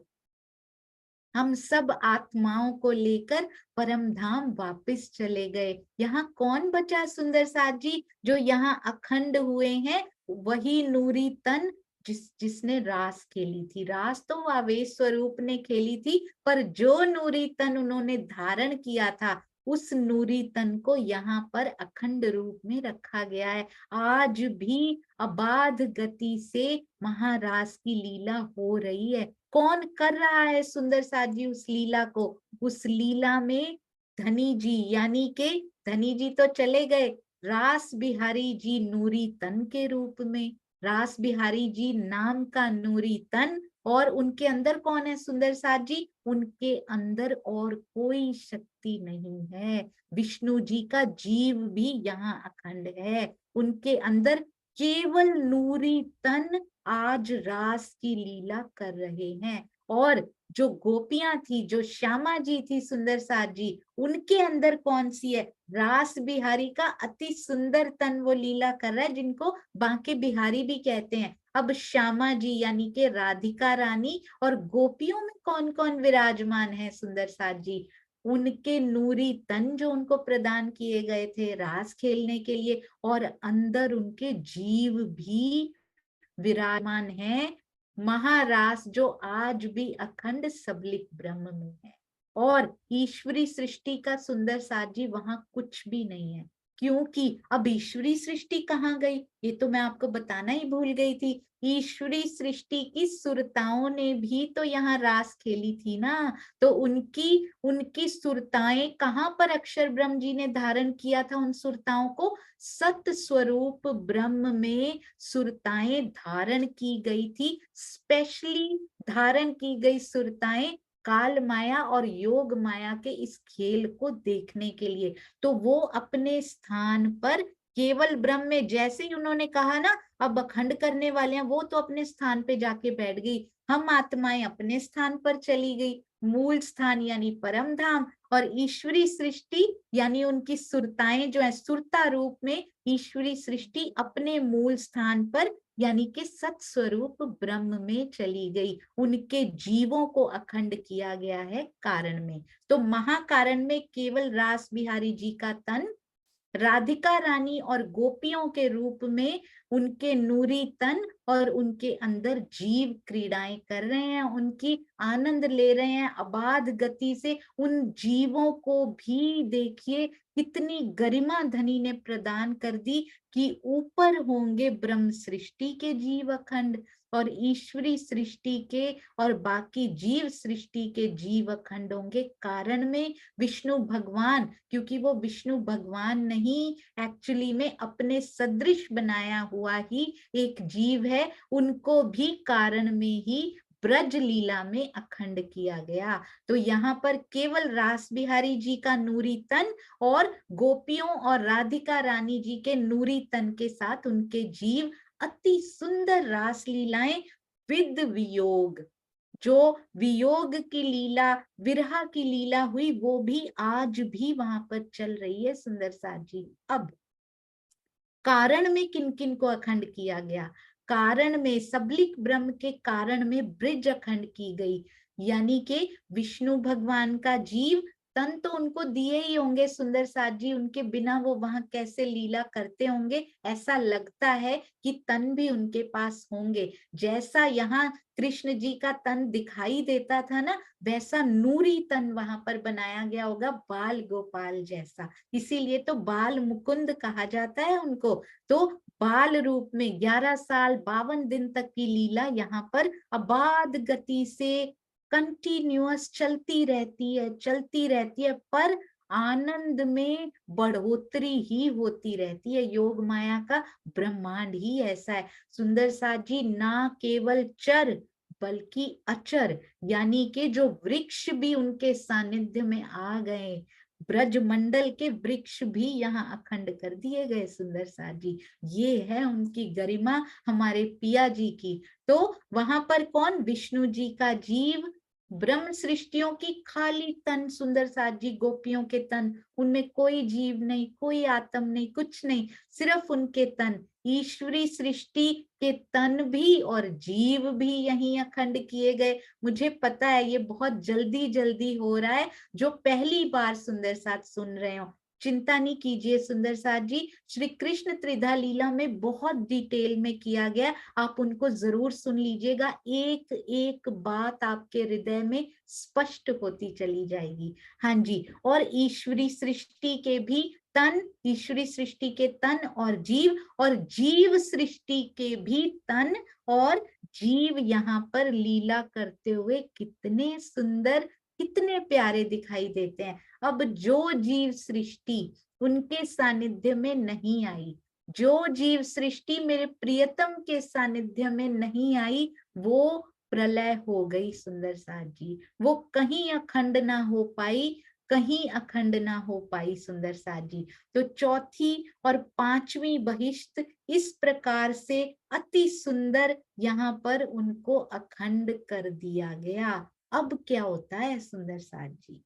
हम सब आत्माओं को लेकर परम धाम वापिस चले गए। यहाँ कौन बचा सुंदर साथ जी जो यहाँ अखंड हुए हैं? वही नूरी तन जिसने रास खेली थी। रास तो आवेश स्वरूप ने खेली थी, पर जो नूरी तन उन्होंने धारण किया था, उस नूरी तन को यहाँ पर अखंड रूप में रखा गया है। आज भी अबाध गति से महारास की लीला हो रही है। कौन कर रहा है सुंदर साथ जी उस लीला को? उस लीला में धनी जी, यानी के धनी जी तो चले गए, रास बिहारी जी नूरी तन के रूप में, रास बिहारी जी नाम का नूरी तन, और उनके अंदर कौन है सुंदर साथ जी? उनके अंदर और कोई शक्ति नहीं है। विष्णु जी का जीव भी यहाँ अखंड है, उनके अंदर केवल नूरी तन आज रास की लीला कर रहे हैं। और जो गोपियां थी, जो श्यामा जी थी सुंदर साथ जी, उनके अंदर कौन सी है? रास बिहारी का अति सुंदर तन वो लीला कर रहा है, जिनको बांके बिहारी भी कहते हैं। अब श्यामा जी यानी के राधिका रानी और गोपियों में कौन कौन विराजमान है सुंदर साथ जी? उनके नूरी तन जो उनको प्रदान किए गए थे रास खेलने के लिए, और अंदर उनके जीव भी विराजमान है, महारास जो आज भी अखंड सबलिक ब्रह्म में है। और ईश्वरी सृष्टि का सुंदर साथ जी वहां कुछ भी नहीं है, क्योंकि अब ईश्वरी सृष्टि कहाँ गई, ये तो मैं आपको बताना ही भूल गई थी। ईश्वरी सृष्टि की सुरताओं ने भी तो यहाँ रास खेली थी ना, तो उनकी उनकी सुरताएं कहाँ पर अक्षर ब्रह्म जी ने धारण किया था? उन सुरताओं को सत स्वरूप ब्रह्म में सुरताएं धारण की गई थी। स्पेशली धारण की गई सुरताएं काल माया और योग माया के इस खेल को देखने के लिए। तो वो अपने स्थान पर केवल ब्रह्म में, जैसे ही उन्होंने कहा ना अब अखंड करने वाले हैं, वो तो अपने स्थान पे जाके बैठ गई। हम आत्माएं अपने स्थान पर चली गई, मूल स्थान यानी परम धाम, और ईश्वरी सृष्टि यानी उनकी सुरताएं जो है सुरता रूप में ईश्वरी सृष्टि अपने मूल स्थान पर यानी कि सत स्वरूप ब्रह्म में चली गई। उनके जीवों को अखंड किया गया है कारण में। तो महाकारण में केवल रास बिहारी जी का तन, राधिका रानी और गोपियों के रूप में उनके नूरी तन और उनके अंदर जीव क्रीड़ाएं कर रहे हैं, उनकी आनंद ले रहे हैं अबाध गति से। उन जीवों को भी देखिए कितनी गरिमा धनी ने प्रदान कर दी कि ऊपर होंगे ब्रह्म सृष्टि के जीव अखंड और ईश्वरी सृष्टि के और बाकी जीव सृष्टि के जीव अखंड होंगे कारण में। विष्णु भगवान, क्योंकि वो विष्णु भगवान नहीं, एक्चुअली में अपने सदृश बनाया हुआ ही एक जीव है, उनको भी कारण में ही ब्रज लीला में अखंड किया गया। तो यहाँ पर केवल रास बिहारी जी का नूरी तन और गोपियों और राधिका रानी जी के नूरी तन के साथ उनके जीव अति सुंदर रास लीलाएं विद वियोग। जो वियोग की लीला, विरह की लीला हुई, वो भी आज भी वहां पर चल रही है सुंदर साथ जी। अब कारण में किन किन को अखंड किया गया? कारण में सबलिक ब्रह्म के कारण में ब्रिज अखंड की गई, यानी कि विष्णु भगवान का जीव तन तो उनको दिए ही होंगे सुंदर साथ जी, उनके बिना वो वहां कैसे लीला करते होंगे? ऐसा लगता है कि तन भी उनके पास होंगे। जैसा यहाँ कृष्ण जी का तन दिखाई देता था ना, वैसा नूरी तन वहां पर बनाया गया होगा बाल गोपाल जैसा, इसीलिए तो बाल मुकुंद कहा जाता है उनको। तो बाल रूप में 11 साल 52 दिन तक की लीला यहाँ पर अबाध गति से कंटिन्यूअस चलती रहती है, पर आनंद में बढ़ोतरी ही होती रहती है। योग माया का ब्रह्मांड ही ऐसा है सुंदर साथ जी, ना केवल चर बल्कि अचर, यानी कि जो वृक्ष भी उनके सानिध्य में आ गए, ब्रज मंडल के वृक्ष भी यहाँ अखंड कर दिए गए सुंदर साथ जी। ये है उनकी गरिमा हमारे पिया जी की। तो वहां पर कौन? विष्णु जी का जीव, ब्रह्म सृष्टियों की खाली तन सुंदर साथ जी, गोपियों के तन, उनमें कोई जीव नहीं, कोई आत्म नहीं, कुछ नहीं, सिर्फ उनके तन। ईश्वरी सृष्टि के तन भी और जीव भी यहीं अखंड किए गए। मुझे पता है ये बहुत जल्दी जल्दी हो रहा है, जो पहली बार सुंदर साथ सुन रहे हो चिंता नहीं कीजिए सुंदर साथ जी, श्री कृष्ण त्रिधा लीला में बहुत डिटेल में किया गया, आप उनको जरूर सुन लीजिएगा, एक एक बात आपके हृदय में स्पष्ट होती चली जाएगी। हाँ जी, और ईश्वरी सृष्टि के भी तन, ईश्वरी सृष्टि के तन और जीव सृष्टि के भी तन और जीव यहाँ पर लीला करते हुए कितने सुंदर, कितने प्यारे दिखाई देते हैं। अब जो जीव सृष्टि उनके सानिध्य में नहीं आई, जो जीव सृष्टि मेरे प्रियतम के सानिध्य में नहीं आई, वो प्रलय हो गई सुंदर साथ जी, वो कहीं अखंड ना हो पाई, कहीं अखंड ना हो पाई सुंदर साथ जी। तो चौथी और पांचवी बहिष्ठ इस प्रकार से अति सुंदर यहाँ पर उनको अखंड कर दिया गया। अब क्या होता है सुंदर साथ जी,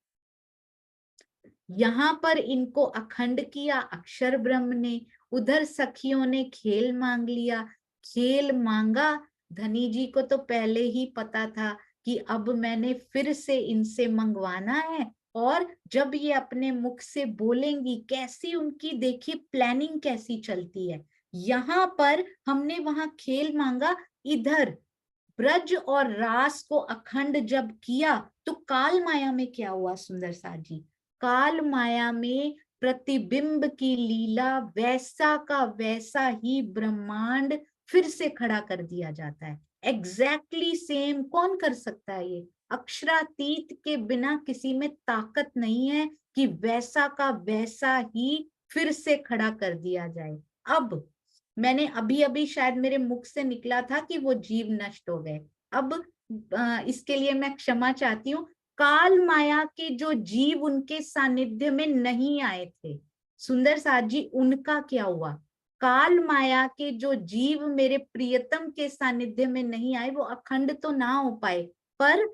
यहाँ पर इनको अखंड किया अक्षर ब्रह्म ने, उधर सखियों ने खेल मांग लिया। खेल मांगा, धनी जी को तो पहले ही पता था कि अब मैंने फिर से इनसे मंगवाना है, और जब ये अपने मुख से बोलेंगी, कैसी उनकी देखिए प्लानिंग कैसी चलती है। यहाँ पर हमने वहां खेल मांगा, इधर ब्रज और रास को अखंड जब किया, तो काल माया में क्या हुआ सुंदर साथ जी? काल माया में प्रतिबिंब की लीला, वैसा का वैसा ही ब्रह्मांड फिर से खड़ा कर दिया जाता है, एग्जैक्टली सेम। कौन कर सकता है ये? अक्षरातीत के बिना किसी में ताकत नहीं है कि वैसा का वैसा ही फिर से खड़ा कर दिया जाए। अब मैंने अभी अभी शायद मेरे मुख से निकला था कि वो जीव नष्ट हो गए, अब इसके लिए मैं क्षमा चाहती हूँ। काल माया के जो जीव उनके सानिध्य में नहीं आए थे सुंदर साथ जी, उनका क्या हुआ? काल माया के जो जीव मेरे प्रियतम के सानिध्य में नहीं आए, वो अखंड तो ना हो पाए, पर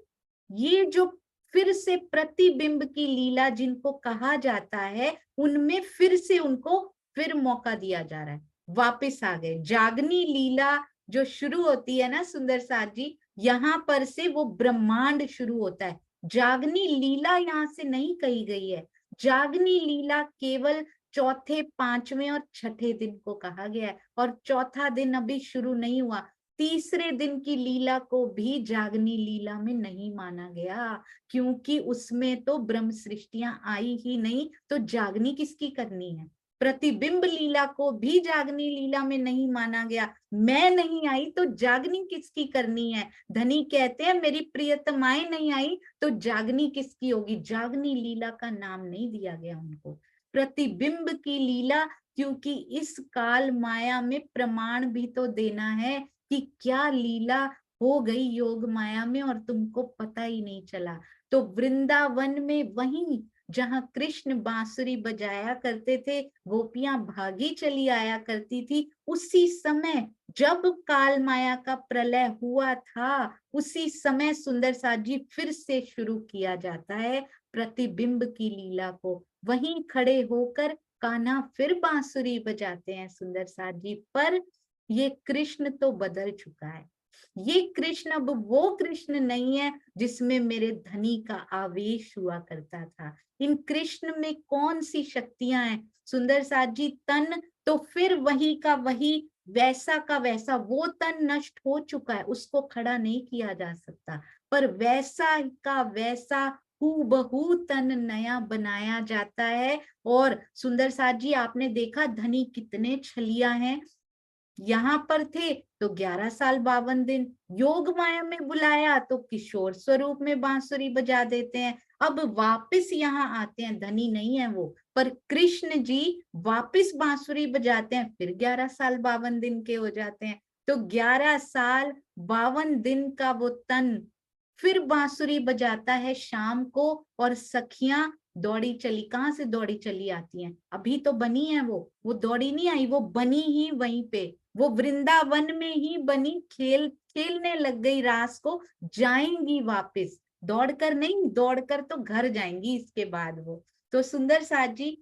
ये जो फिर से प्रतिबिंब की लीला जिनको कहा जाता है, उनमें फिर से उनको फिर मौका दिया जा रहा है, वापस आ गए। जागनी लीला जो शुरू होती है ना सुंदर साथ जी, यहाँ पर से वो ब्रह्मांड शुरू होता है। जागनी लीला यहाँ से नहीं कही गई है। जागनी लीला केवल चौथे, पांचवें और छठे दिन को कहा गया है, और चौथा दिन अभी शुरू नहीं हुआ। तीसरे दिन की लीला को भी जागनी लीला में नहीं माना गया, क्योंकि उसमें तो ब्रह्म सृष्टियां आई ही नहीं, तो जागनी किसकी करनी है। प्रतिबिंब लीला को भी जागनी लीला में नहीं माना गया। मैं नहीं आई तो जागनी किसकी करनी है। धनी कहते हैं मेरी प्रियतमाएं नहीं आई तो जागनी किसकी होगी। जागनी लीला का नाम नहीं दिया गया उनको, प्रतिबिंब की लीला, क्योंकि इस काल माया में प्रमाण भी तो देना है कि क्या लीला हो गई योग माया में और तुमको पता ही नहीं चला। तो वृंदावन में वहीं जहां कृष्ण बांसुरी बजाया करते थे, गोपियां भागी चली आया करती थी, उसी समय जब काल माया का प्रलय हुआ था, उसी समय सुंदर साथ जी फिर से शुरू किया जाता है प्रतिबिंब की लीला को। वहीं खड़े होकर कान्हा फिर बांसुरी बजाते हैं सुंदर साथ जी, पर ये कृष्ण तो बदल चुका है। ये कृष्ण अब वो कृष्ण नहीं है जिसमें मेरे धनी का आवेश हुआ करता था। इन कृष्ण में कौन सी शक्तियां हैं सुंदर साथ जी। तन तो फिर वही का वही, वैसा का वैसा, वो तन नष्ट हो चुका है, उसको खड़ा नहीं किया जा सकता, पर वैसा का वैसा हूबहू तन नया बनाया जाता है। और सुंदर साथ जी आपने देखा धनी कितने छलिया हैं। यहाँ पर थे तो 11 साल 52 दिन, योग माया में बुलाया तो किशोर स्वरूप में बांसुरी बजा देते हैं। अब वापस यहाँ आते हैं, धनी नहीं है वो, पर कृष्ण जी वापस बांसुरी बजाते हैं, फिर 11 साल 52 दिन के हो जाते हैं। तो 11 साल 52 दिन का वो तन फिर बांसुरी बजाता है शाम को, और सखियां दौड़ी चली, कहाँ से दौड़ी चली आती हैं, अभी तो बनी है वो दौड़ी नहीं आई, वो बनी ही वहीं पे, वो वृंदावन में ही बनी, खेलने लग गई रास को, जाएंगी वापस, दौड़कर नहीं, दौड़कर तो घर जाएंगी इसके बाद वो। तो सुंदर साथ जी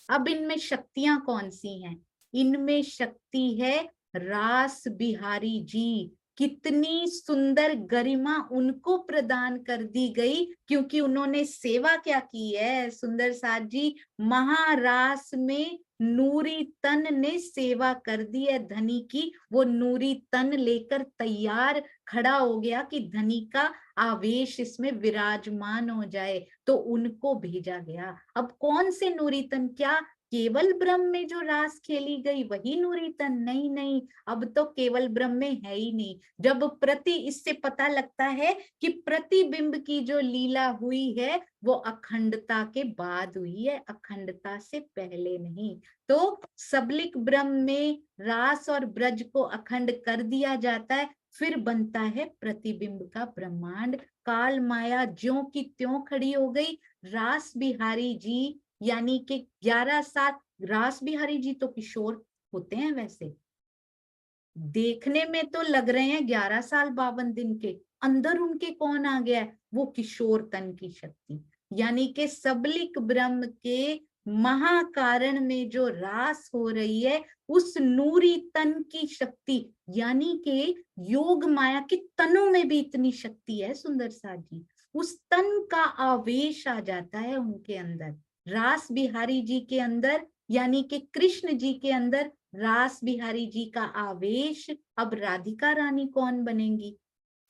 अब इनमें शक्तियां कौन सी हैं। इनमें शक्ति है रास बिहारी जी। कितनी सुंदर गरिमा उनको प्रदान कर दी गई, क्योंकि उन्होंने सेवा क्या की है सुंदर साथ जी। महारास में नूरी तन ने सेवा कर दी है धनी की, वो नूरी तन लेकर तैयार खड़ा हो गया कि धनी का आवेश इसमें विराजमान हो जाए, तो उनको भेजा गया। अब कौन से नूरी तन, क्या केवल ब्रह्म में जो रास खेली गई वही नूरी तन, नहीं नहीं, अब तो केवल ब्रह्म में है ही नहीं। जब इससे पता लगता है कि प्रतिबिंब की जो लीला हुई है वो अखंडता के बाद हुई है, अखंडता से पहले नहीं। तो सबलिक ब्रह्म में रास और ब्रज को अखंड कर दिया जाता है, फिर बनता है प्रतिबिंब का ब्रह्मांड। काल माया ज्यों की त्यों खड़ी हो गई। रास बिहारी जी यानी कि 11 साल, रास बिहारी जी तो किशोर होते हैं वैसे, देखने में तो लग रहे हैं 11 साल 52 दिन के, अंदर उनके कौन आ गया है, वो किशोर तन की शक्ति। यानी कि सबलिक ब्रह्म के महाकारण में जो रास हो रही है, उस नूरी तन की शक्ति, यानी कि योग माया के तनों में भी इतनी शक्ति है सुंदर साथ जी, उस तन का आवेश आ जाता है उनके अंदर, रास बिहारी जी के अंदर, यानी कि कृष्ण जी के अंदर रास बिहारी जी का आवेश। अब राधिका रानी कौन बनेंगी,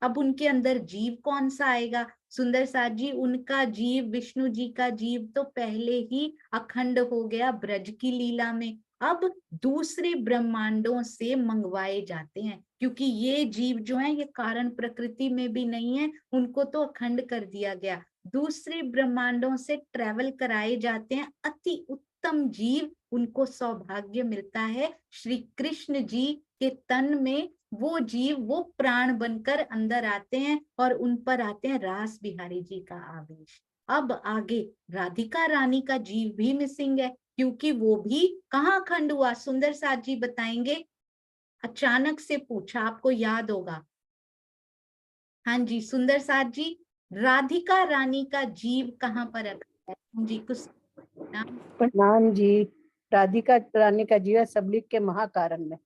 अब उनके अंदर जीव कौन सा आएगा सुंदर साथ जी। उनका जीव, विष्णु जी का जीव तो पहले ही अखंड हो गया ब्रज की लीला में, अब दूसरे ब्रह्मांडों से मंगवाए जाते हैं, क्योंकि ये जीव जो है ये कारण प्रकृति में भी नहीं है, उनको तो अखंड कर दिया गया, दूसरे ब्रह्मांडों से ट्रेवल कराए जाते हैं अति उत्तम जीव, उनको सौभाग्य मिलता है श्री कृष्ण जी के तन में, वो जीव वो प्राण बनकर अंदर आते हैं और उन पर आते हैं रास बिहारी जी का आवेश। अब आगे राधिका रानी का जीव भी मिसिंग है, क्योंकि वो भी कहाँ खंड हुआ, सुंदर साथ जी बताएंगे। अचानक से पूछा, आपको याद होगा। हाँ जी सुंदर साथ जी, राधिका रानी का जीव कहाँ पर है जी, कुछ नाम। प्रणाम जी। राधिका रानी का जीवन सबलिक के महाकारण में।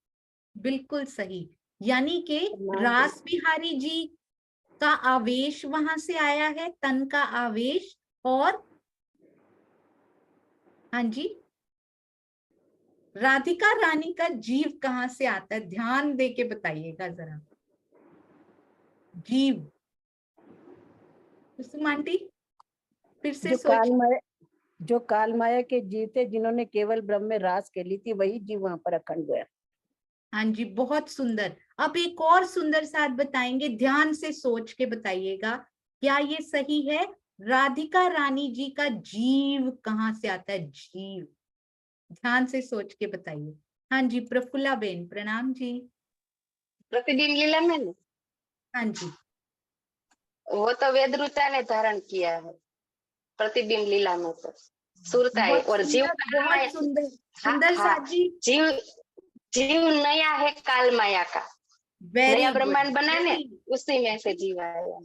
बिल्कुल सही। यानी कि रास बिहारी जी का आवेश वहां से आया है, तन का आवेश। और हाँ जी, राधिका रानी का जीव कहाँ से आता है? ध्यान दे के बताइएगा जरा। जीव, कुसुम आंटी फिर से जो सोच। काल माया के जीव थे, जिन्होंने केवल ब्रह्म में रास के ली थी, वही जीव वहां पर अखंड हुआ। हाँ जी, बहुत सुंदर। अब एक और सुंदर साथ बताएंगे, ध्यान से सोच के बताइएगा, क्या ये सही है? राधिका रानी जी का जीव कहाँ से आता है? जीव, ध्यान से सोच के बताइए। हाँ जी, प्रफुल्ला बेन प्रणाम जी। प्रतिबिंब लीला में ना, हाँ जी, वो तो वेदरुता ने धारण किया है। प्रतिबिंब लीला में तो सुरता है, बहुत और जीव सुंदर, काल बहुत माया। सुंदर। हाँ सुंदर हाँ, साथ जी, जीव जीव नया है काल माया का, वेरी नया गुड, ब्रह्मांड बना ने, वेरी, उसी में से जीव आया।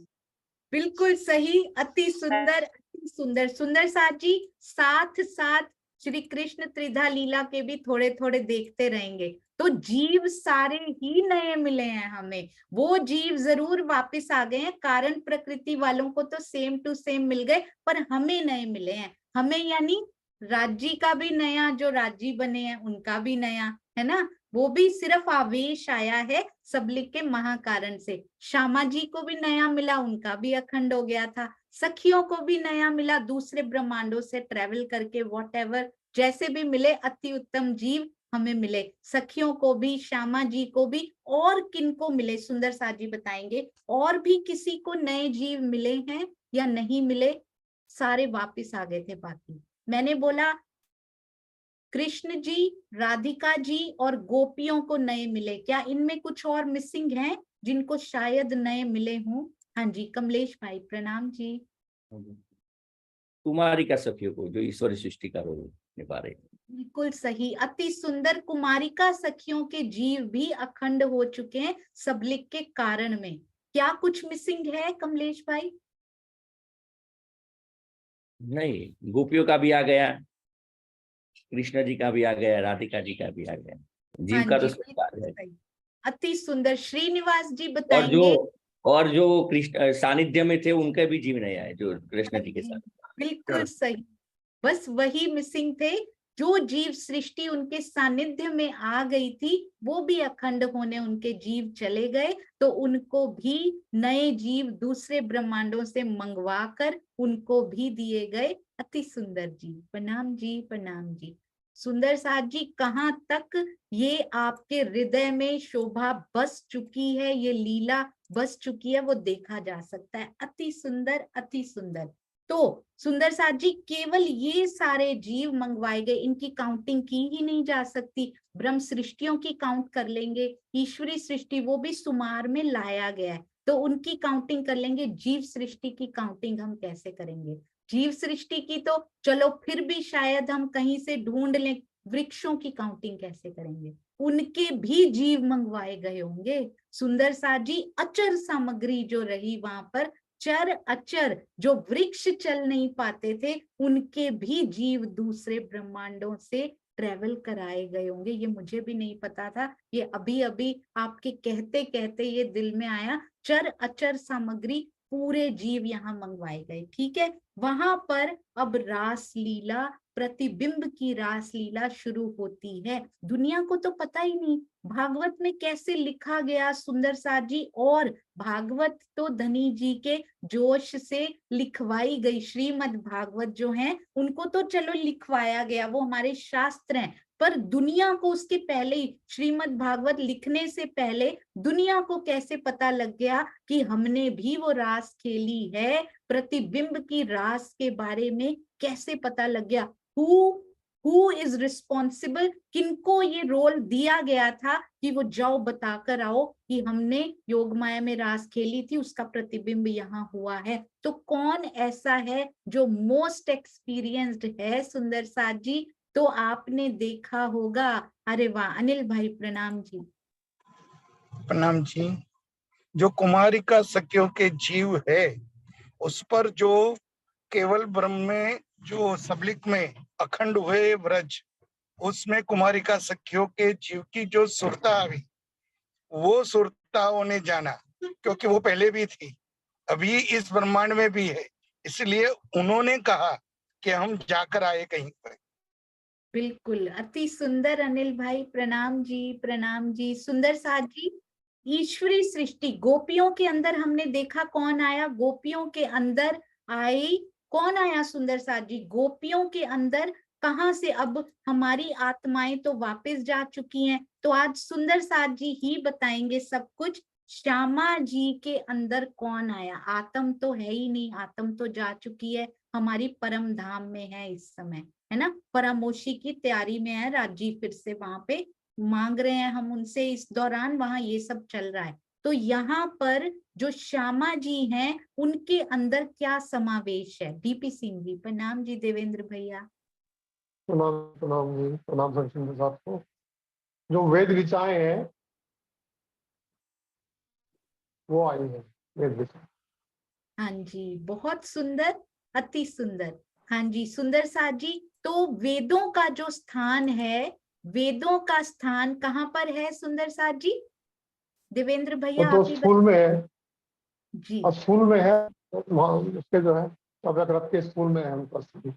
बिल्कुल सही, अति सुंदर, अति सुंदर। सुंदर साथ जी, साथ साथ श्री कृष्ण त्रिधा लीला के भी थोड़े थोड़े देखते रहेंगे। तो जीव सारे ही नए मिले हैं हमें। वो जीव जरूर वापस आ गए हैं, कारण प्रकृति वालों को तो सेम टू सेम मिल गए, पर हमें नए मिले हैं। हमें यानी राज्य का भी नया, जो राज्य बने हैं उनका भी नया, है ना? वो भी सिर्फ आवेश आया है सबलिक के महाकारण से। श्यामा जी को भी नया मिला, उनका भी अखंड हो गया था। सखियों को भी नया मिला, दूसरे ब्रह्मांडों से ट्रेवल करके, वॉट जैसे भी मिले, अति उत्तम जीव हमें मिले। सखियों को भी, श्यामा जी को भी, और किनको मिले? सुंदर साथ जी बताएंगे। और भी किसी को नए जीव मिले हैं या नहीं मिले? सारे वापिस आ गए थे बाकी। मैंने बोला कृष्ण जी, राधिका जी और गोपियों को नए मिले। क्या इनमें कुछ और मिसिंग है जिनको शायद नए मिले हों? हाँ जी, कमलेश भाई प्रणाम जी। कुमारी का सखियों को, जो ईश्वरी सृष्टि का रोल निभा रहे। बिल्कुल सही, अति सुंदर। कुमारिका सखियों के जीव भी अखंड हो चुके हैं सबलिक के कारण में। क्या कुछ मिसिंग है कमलेश भाई? नहीं, गोपियों का भी आ गया, कृष्ण जी का भी आ गया, राधिका जी का भी आ गया, हाँ जीव का तो जी, सबका आ बिल्कुल गया। सही, अति सुंदर। श्रीनिवास जी और जो बताएंगे। और जो कृष्ण सानिध्य में थे, उनके भी जीव नहीं आए, जो कृष्ण जी के साथ। बिल्कुल सही, बस वही मिसिंग थे। जो जीव सृष्टि उनके सानिध्य में आ गई थी, वो भी अखंड होने उनके जीव चले गए, तो उनको भी नए जीव दूसरे ब्रह्मांडों से मंगवा कर उनको भी दिए गए। अति सुंदर जी, प्रणाम जी, प्रणाम जी। सुंदर साथ जी, कहाँ तक ये आपके हृदय में शोभा बस चुकी है, ये लीला बस चुकी है, वो देखा जा सकता है। अति सुंदर, अति सुंदर। तो सुंदर साथ जी, केवल ये सारे जीव मंगवाए गए, इनकी काउंटिंग की ही नहीं जा सकती। ब्रह्म सृष्टियों की काउंट कर लेंगे, ईश्वरी सृष्टि वो भी सुमार में लाया गया है, तो उनकी काउंटिंग कर लेंगे। जीव सृष्टि की काउंटिंग हम कैसे करेंगे? जीव सृष्टि की तो चलो फिर भी शायद हम कहीं से ढूंढ लें, वृक्षों की काउंटिंग कैसे करेंगे? उनके भी जीव मंगवाए गए होंगे। सुंदर साथ जी, अचर सामग्री जो रही वहां पर, चर अचर, जो वृक्ष चल नहीं पाते थे, उनके भी जीव दूसरे ब्रह्मांडों से ट्रेवल कराए गए होंगे। ये मुझे भी नहीं पता था, ये अभी अभी आपके कहते कहते ये दिल में आया। चर अचर सामग्री, पूरे जीव यहाँ मंगवाए गए। ठीक है, वहां पर अब रास लीला, प्रतिबिंब की रास लीला शुरू होती है। दुनिया को तो पता ही नहीं भागवत में कैसे लिखा गया सुंदर साथ जी, और भागवत तो धनी जी के जोश से लिखवाई गई। श्रीमद् भागवत जो है उनको तो चलो लिखवाया गया, वो हमारे शास्त्र हैं, पर दुनिया को उसके पहले ही, श्रीमद् भागवत लिखने से पहले दुनिया को कैसे पता लग गया कि हमने भी वो रास खेली है? प्रतिबिंब की रास के बारे में कैसे पता लग गया? Who is responsible? किनको ये रोल दिया गया था कि वो जाओ बताकर आओ कि हमने योग माया में रास खेली थी, उसका प्रतिबिंब यहाँ हुआ है? तो कौन ऐसा है जो मोस्ट एक्सपीरियंस्ड है? सुंदर साथ जी, तो आपने देखा होगा। अरे वाह, अनिल भाई प्रणाम जी। प्रणाम जी। जो कुमारिका सखियों के जीव है, उस पर जो केवल ब्रह्म में, जो सबलिक में अखंड हुए व्रज, उसमें कुमारिका सखियों के जीव की जो सुरता हुई, वो सुरताओं ने जाना, क्योंकि वो पहले भी थी, अभी इस ब्रह्मांड में भी है, इसलिए उन्होंने कहा कि हम जाकर आए कहीं पर। बिल्कुल, अति सुंदर अनिल भाई, प्रणाम जी, प्रणाम जी। सुंदर साथ जी, ईश्वरी सृष्टि गोपियों के अंदर हमने देखा कौन आया, गोपियों के अंदर आई, कौन आया सुंदर साथ जी? गोपियों के अंदर कहाँ से? अब हमारी आत्माएं तो वापस जा चुकी हैं, तो आज सुंदर साथ जी ही बताएंगे सब कुछ। श्यामा जी के अंदर कौन आया? आत्म तो है ही नहीं, आत्म तो जा चुकी है, हमारी परम धाम में है इस समय, है ना, परामोशी की तैयारी में है, राजी फिर से वहां पे मांग रहे हैं हम उनसे, इस दौरान वहां ये सब चल रहा है। तो यहाँ पर जो श्यामा जी हैं उनके अंदर क्या समावेश है? डीपी सिंह जी, प्रणाम जी। देवेंद्र भैया, प्रणाम जी, प्रणाम सर साहब को। जो वेद ऋचाएं हैं वो आई है, वेद ऋचा। हाँ जी, बहुत सुंदर, अति सुंदर। हाँ जी सुंदर साथ जी, तो वेदों का जो स्थान है, वेदों का स्थान कहाँ पर है सुंदर साथ जी? देवेंद्र वो भैया तो आप ही स्कूल में है, जी। और स्कूल में है, वहाँ उसके जो है अव्यकृत के स्कूल में है उनका स्थिति।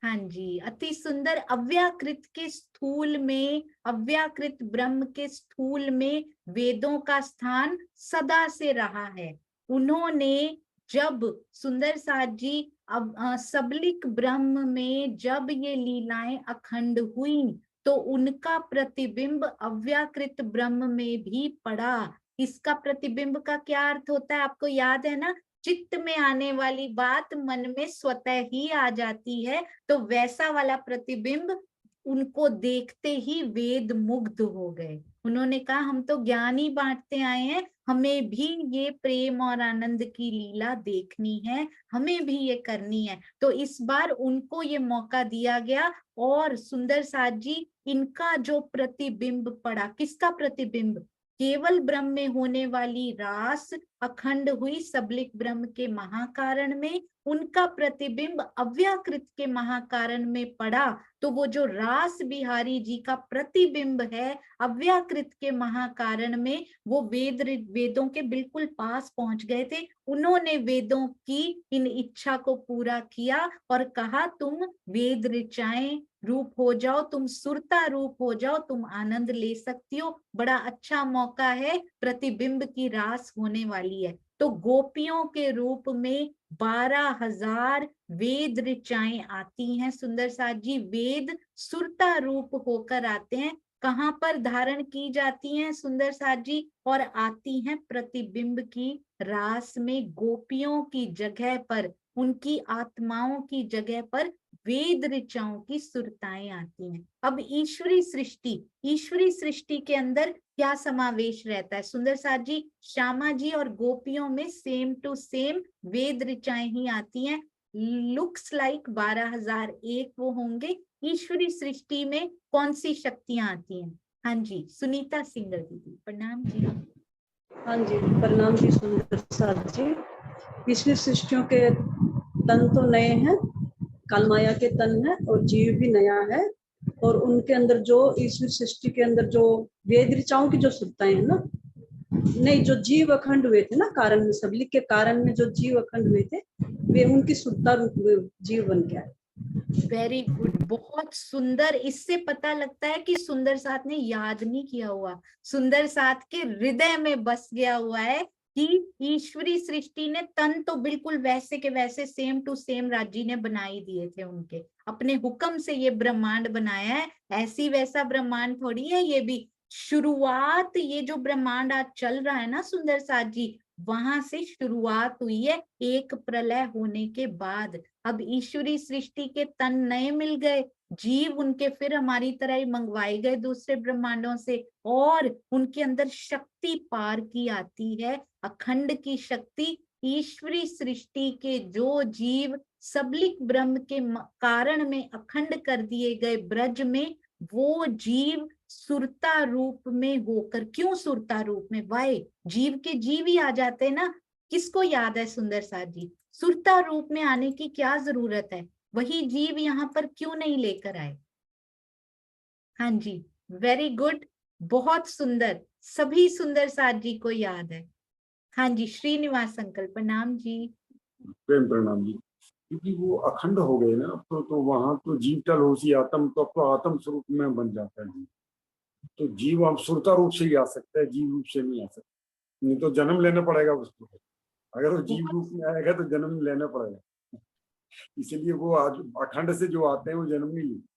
हाँ जी, अति सुंदर। अव्याकृत के स्थूल में, अव्याकृत ब्रह्म के स्थूल में वेदों का स्थान सदा से रहा है। उन्होंने जब सुंदर साथ जी अब सबलिक ब्रह्म में जब ये लीलाएं अखंड हुई, तो उनका प्रतिबिंब अव्याकृत ब्रह्म में भी पड़ा। इसका प्रतिबिंब का क्या अर्थ होता है आपको याद है ना? चित्त में आने वाली बात मन में स्वतः ही आ जाती है, तो वैसा वाला प्रतिबिंब उनको देखते ही वेद मुग्ध हो गए। उन्होंने कहा हम तो ज्ञान ही बांटते आए हैं, हमें भी ये प्रेम और आनंद की लीला देखनी है, हमें भी ये करनी है। तो इस बार उनको ये मौका दिया गया, और सुंदर साथ जी इनका जो प्रतिबिंब पड़ा, किसका प्रतिबिंब? केवल ब्रह्म में होने वाली रास अखंड हुई सबलिक ब्रह्म के महाकारण में, उनका प्रतिबिंब अव्याकृत के महाकारण में पड़ा। तो वो जो रास बिहारी जी का प्रतिबिंब है अव्याकृत के महाकारण में, वो वेदों के बिल्कुल पास पहुंच गए थे। उन्होंने वेदों की इन इच्छा को पूरा किया और कहा तुम वेद ऋचाएं रूप हो जाओ, तुम सुरता रूप हो जाओ, तुम आनंद ले सकती हो, बड़ा अच्छा मौका है, प्रतिबिंब की रास होने वाली है। तो गोपियों के रूप में 12,000 वेद ऋचाएं आती हैं सुंदर साथ जी। वेद सुरता रूप होकर आते हैं, कहाँ पर धारण की जाती हैं सुंदर साथ जी? और आती हैं प्रतिबिंब की रास में, गोपियों की जगह पर, उनकी आत्माओं की जगह पर वेद ऋचाओं की सुरताएं आती हैं। अब ईश्वरी सृष्टि, ईश्वरी सृष्टि के अंदर क्या समावेश रहता है सुंदर साथ जी? श्यामा जी और गोपियों में सेम टू सेम वेद ऋचाएं ही आती हैं। लुक्स लाइक 12,001 वो होंगे। ईश्वरी सृष्टि में कौन सी शक्तियां आती हैं? हाँ जी, सुनीता सिंगल दीदी, प्रणाम जी। हाँ जी, प्रणाम जी सुंदर साथ जी। ईश्वर सृष्टियों के तन तो नए हैं, काल माया के तन है, और जीव भी नया है। और उनके अंदर जो ईश्वर सृष्टि के अंदर जो वेद ऋचाओं की जो सुरताएं है ना, नहीं, जो जीव अखंड हुए थे ना कारण में, सबलिक के कारण में जो जीव अखंड हुए थे, वे उनकी सुरता रूप में जीव बन गया है। वेरी गुड, बहुत सुंदर। इससे पता लगता है कि सुंदर साथ ने याद नहीं किया हुआ, सुंदर साथ के हृदय में बस गया हुआ है कि ईश्वरी सृष्टि ने तन तो बिल्कुल वैसे के वैसे सेम टू सेम राजी ने बना ही दिए थे, उनके अपने हुक्म से ये ब्रह्मांड बनाया है। ऐसी वैसा ब्रह्मांड थोड़ी है ये भी। शुरुआत, ये जो ब्रह्मांड आज चल रहा है ना सुंदर साथ जी, वहां से शुरुआत हुई है एक प्रलय होने के बाद। अब ईश्वरी सृष्टि के तन नए मिल गए, जीव उनके फिर हमारी तरह ही मंगवाए गए दूसरे ब्रह्मांडों से, और उनके अंदर शक्ति पार की आती है, अखंड की शक्ति। ईश्वरी सृष्टि के जो जीव सबलिक ब्रह्म के कारण में अखंड कर दिए गए ब्रज में, वो जीव सुरता रूप में होकर, क्यों सुरता रूप में? वाय जीव के जीव ही आ जाते हैं ना। किसको याद है सुंदर साथ जी, सुरता रूप में आने की क्या जरूरत है? वही जीव यहाँ पर क्यों नहीं लेकर आए? हाँ जी, वेरी गुड, बहुत सुंदर। सभी सुंदर साथ जी को याद है। हाँ जी, श्रीनिवास अंकल प्रणाम जी। प्रेम प्रणाम जी। क्योंकि वो अखंड हो गए ना, तो वहां तो जीव टल होशी आत्म, तो अब तो आत्म स्वरूप में बन जाता है जीव। तो जीव अब सुरता रूप से ही आ सकता है, जीव रूप से नहीं आ सकता। नहीं तो जन्म लेना पड़ेगा उसको। अगर वो जीव रूप में आएगा तो जन्म लेना पड़ेगा। इसलिए वो आज अखंड से जो आते हैं वो जन्म नहीं लेते।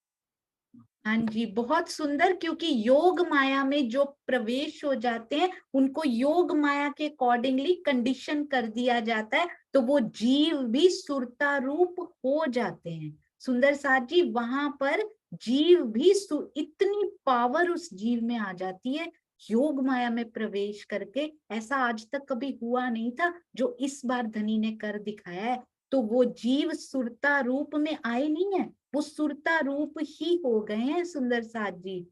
हाँ जी, बहुत सुंदर, क्योंकि योग माया में जो प्रवेश हो जाते हैं उनको योग माया के अकॉर्डिंगली कंडीशन कर दिया जाता है, तो वो जीव भी सुरता रूप हो जाते हैं। सुंदर साथ जी, वहां पर जीव भी इतनी पावर उस जीव में आ जाती है योग माया में प्रवेश करके। ऐसा आज तक कभी हुआ नहीं था जो इस बार धनी ने कर दिखाया है। तो वो जीव सुरता रूप में आए नहीं है, वो सुरता रूप ही हो गए हैं सुंदर साथ जी,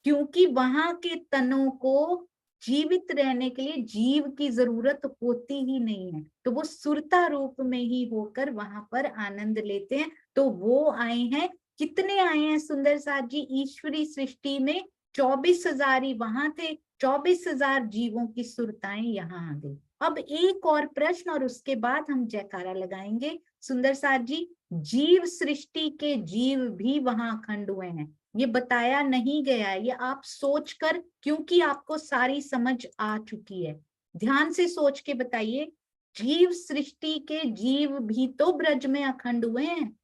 क्योंकि वहां के तनों को जीवित रहने के लिए जीव की जरूरत होती ही नहीं है, तो वो सुरता रूप में ही होकर वहां पर आनंद लेते हैं। तो वो आए हैं, कितने आए हैं सुंदर साथ जी ईश्वरी सृष्टि में? 24,000 ही वहां थे, 24,000 जीवों की सुरताएं यहाँ आ गई। अब एक और प्रश्न और उसके बाद हम जयकारा लगाएंगे। सुंदर साथ जी, जीव सृष्टि के जीव भी वहां अखंड हुए हैं, ये बताया नहीं गया है, ये आप सोचकर, क्योंकि आपको सारी समझ आ चुकी है, ध्यान से सोच के बताइए। जीव सृष्टि के जीव भी तो ब्रज में अखंड हुए हैं,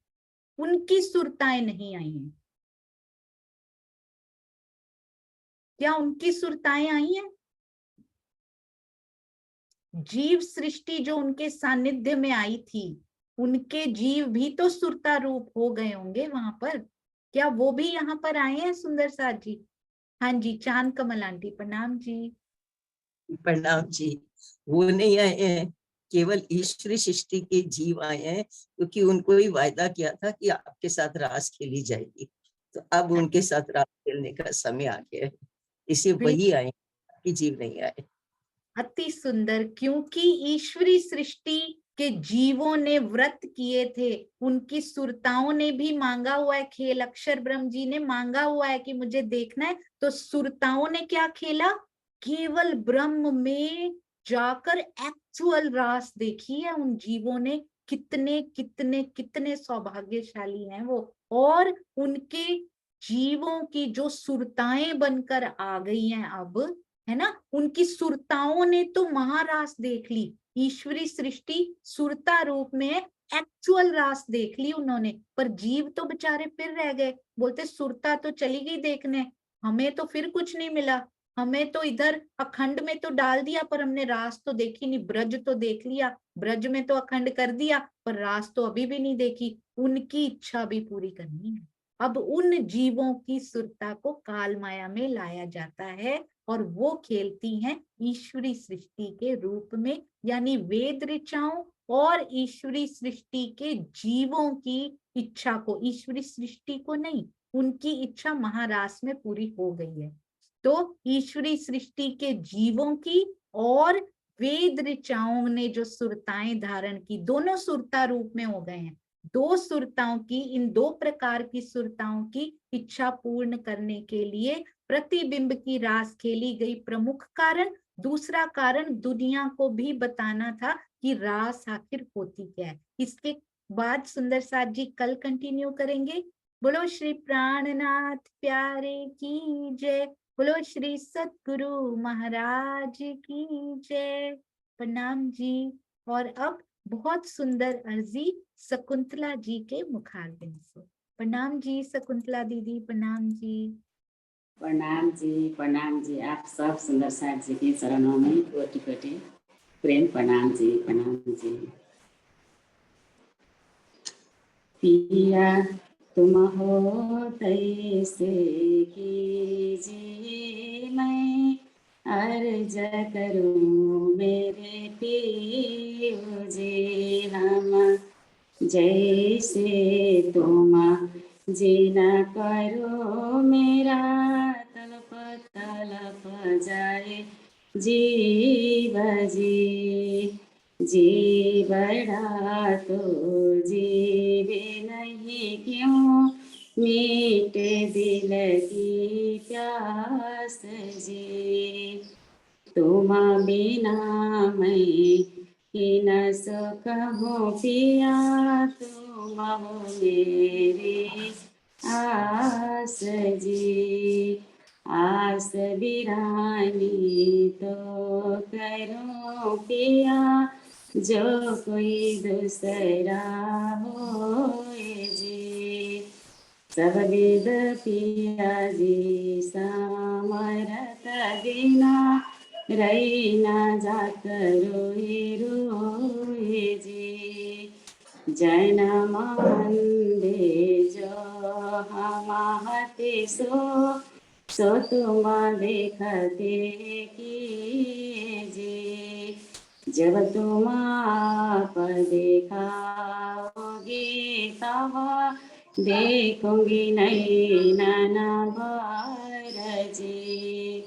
उनकी सुरताएं नहीं आई हैं। क्या उनकी सुरताएं आई हैं? जीव सृष्टि जो उनके सानिध्य में आई थी, उनके जीव भी तो सुरता रूप हो गए होंगे वहां पर। क्या वो भी यहाँ पर आए हैं सुंदर साथ जी? हाँ जी, चांद कमल आंटी प्रणाम जी। प्रणाम जी। वो नहीं आए हैं, केवल ईश्वरी सृष्टि के जीव आए हैं, क्योंकि उनको ही वायदा किया था कि आपके साथ रास खेली जाएगी। तो अब उनके साथ रास खेलने का समय आ गया है, इसे वही आए, कि जीव नहीं आए। अति सुंदर, क्योंकि ईश्वरी सृष्टि के जीवों ने व्रत किए थे, उनकी सुरताओं ने भी मांगा हुआ है खेल, अक्षर ब्रह्म जी ने मांगा हुआ है कि मुझे देखना है, तो सुरताओं ने क्या खेला? केवल ब्रह्म में जाकर एक्चुअल रास देखी है उन जीवों ने। कितने कितने कितने सौभाग्यशाली हैं वो। और उनके जीवों की जो सुरताएं बनकर आ गई हैं अब, है ना, उनकी सुरताओं ने तो महारास देख ली। ईश्वरी सृष्टि सुरता रूप में एक्चुअल रास देख ली उन्होंने, पर जीव तो बेचारे फिर रह गए, बोलते सुरता तो चली गई देखने, हमें तो फिर कुछ नहीं मिला, हमें तो इधर अखंड में तो डाल दिया पर हमने रास तो देखी नहीं, ब्रज तो देख लिया, ब्रज में तो अखंड कर दिया पर रास तो अभी भी नहीं देखी। उनकी इच्छा भी पूरी करनी है। अब उन जीवों की सुरता को काल माया में लाया जाता है और वो खेलती हैं ईश्वरी सृष्टि के रूप में, यानी वेद ऋचाओं और ईश्वरी सृष्टि के जीवों की इच्छा को, ईश्वरी सृष्टि को नहीं, उनकी इच्छा महारास में पूरी हो गई है। तो ईश्वरी सृष्टि के जीवों की और वेद ऋचाओं ने जो सुरताएं धारण की, दोनों सुरता रूप में हो गए हैं। दो सुरताओं की, इन दो प्रकार की सुरताओं की इच्छा पूर्ण करने के लिए प्रतिबिंब की रास खेली गई प्रमुख कारण। दूसरा कारण दुनिया को भी बताना था कि रास आखिर होती क्या है। इसके बाद सुंदर साथ जी कल कंटिन्यू करेंगे। बोलो श्री प्राणनाथ प्यारे की जय, बोलो श्री सतगुरु महाराज की जय। प्रणाम जी। और अब बहुत सुंदर अर्जी शकुंतला जी के मुखारबिंद से। प्रणाम जी शकुंतला दीदी, प्रणाम जी। प्रणाम जी। आप सब सुंदर साथ जी के चरणों में कोटि कोटि प्रेम प्रणाम जी, प्रणाम जी। पिया तुम हो तैसे कीजिए, मैं अर्ज करूं मेरे पियो जी। हम जैसे तुम जीना करो, मेरा तलप तलप जाए जीव जी। जी बड़ा तो जीवे नहीं क्यों, मीटे दिल की प्यास जी। तुम बिना मैं कि न सुख हो पिया, तुम हो मेरी आस जी। आस बिरानी तो करो पिया, जो कोई दूसरा होए जी। सब वेद पिया जी समरत बिना, रही न जात रोए रोए जी। जन मंदे जो हम हते सो तुम देखते कीजिए। जब तुम आप दिखाओगे तब देखूंगी नैनन भर जी।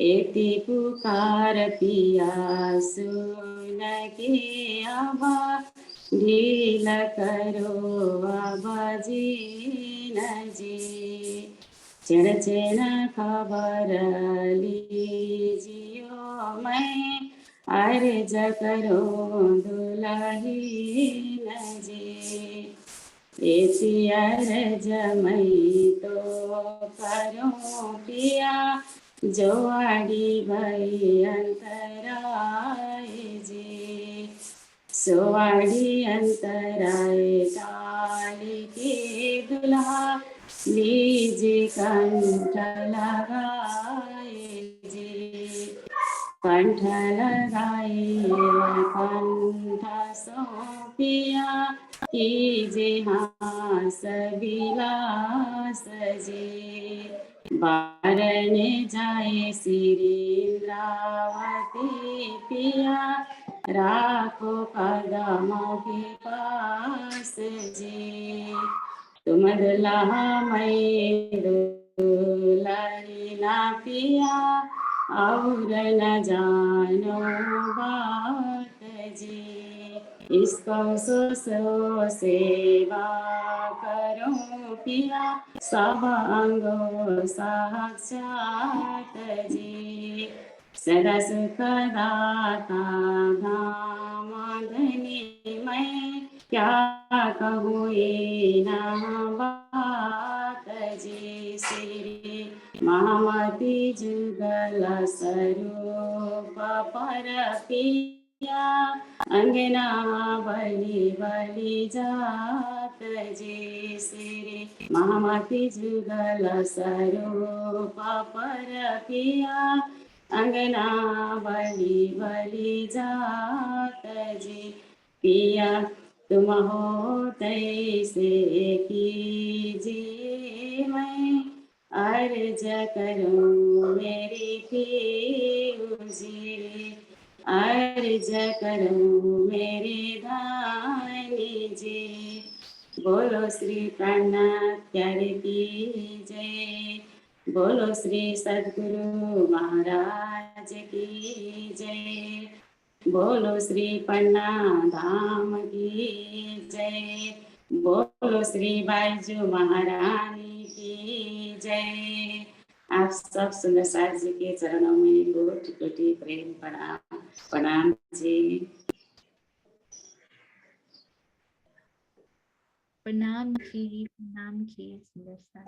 एति पुकार पिया सुन के अब, ढील करो अब जीन जी। क्षण क्षण खबर लीजियो मैं, अर्ज करो दुलहीन जी। ऐसी अर्ज मैं तो करूं पिया, जो आड़ी भई अंतराय जी। सोवाड़ी अंतराय डाली के दुल्हा, लीजिए कंठ लगाए जी। कंठ लगाए कंठ सौंपिया, कीजे हास विलास जी। बारने जाए श्री इंद्रावती पिया, राखो कदम के पास जी। तुम दुल्हा मैं दुल्हन ना पिया, और न जानो बात जी। इसको सो सेवा करो पिया, सब अंगो साक्षात जी। सदा सुख दाता धाम धनी मैं, क्या कहूँ ये न बात जी। श्री महामती जुगल स्वरूप पर पिया, अंगना बलि बलि जात जी। श्री महामती जुगल स्वरूप पर पिया, अंगना बलि बलि जात जी। पिया तुम हो तैसे कीजिए मैं, अर्ज करूं मेरी पीऊ जी। अर्ज करूं मेरी धानी जी। बोलो श्री प्राणनाथ प्यारे की जय। बोलो श्री सद्गुरु महाराज की जय। बोलो श्री पन्ना धाम की जय। बोलो श्री बाईजू महारानी की जय। आप सब सुंदर सार जी के चरणों में कोटि कोटि प्रेम प्रणाम प्रणाम जी। प्रणाम जी, सुंदर सा।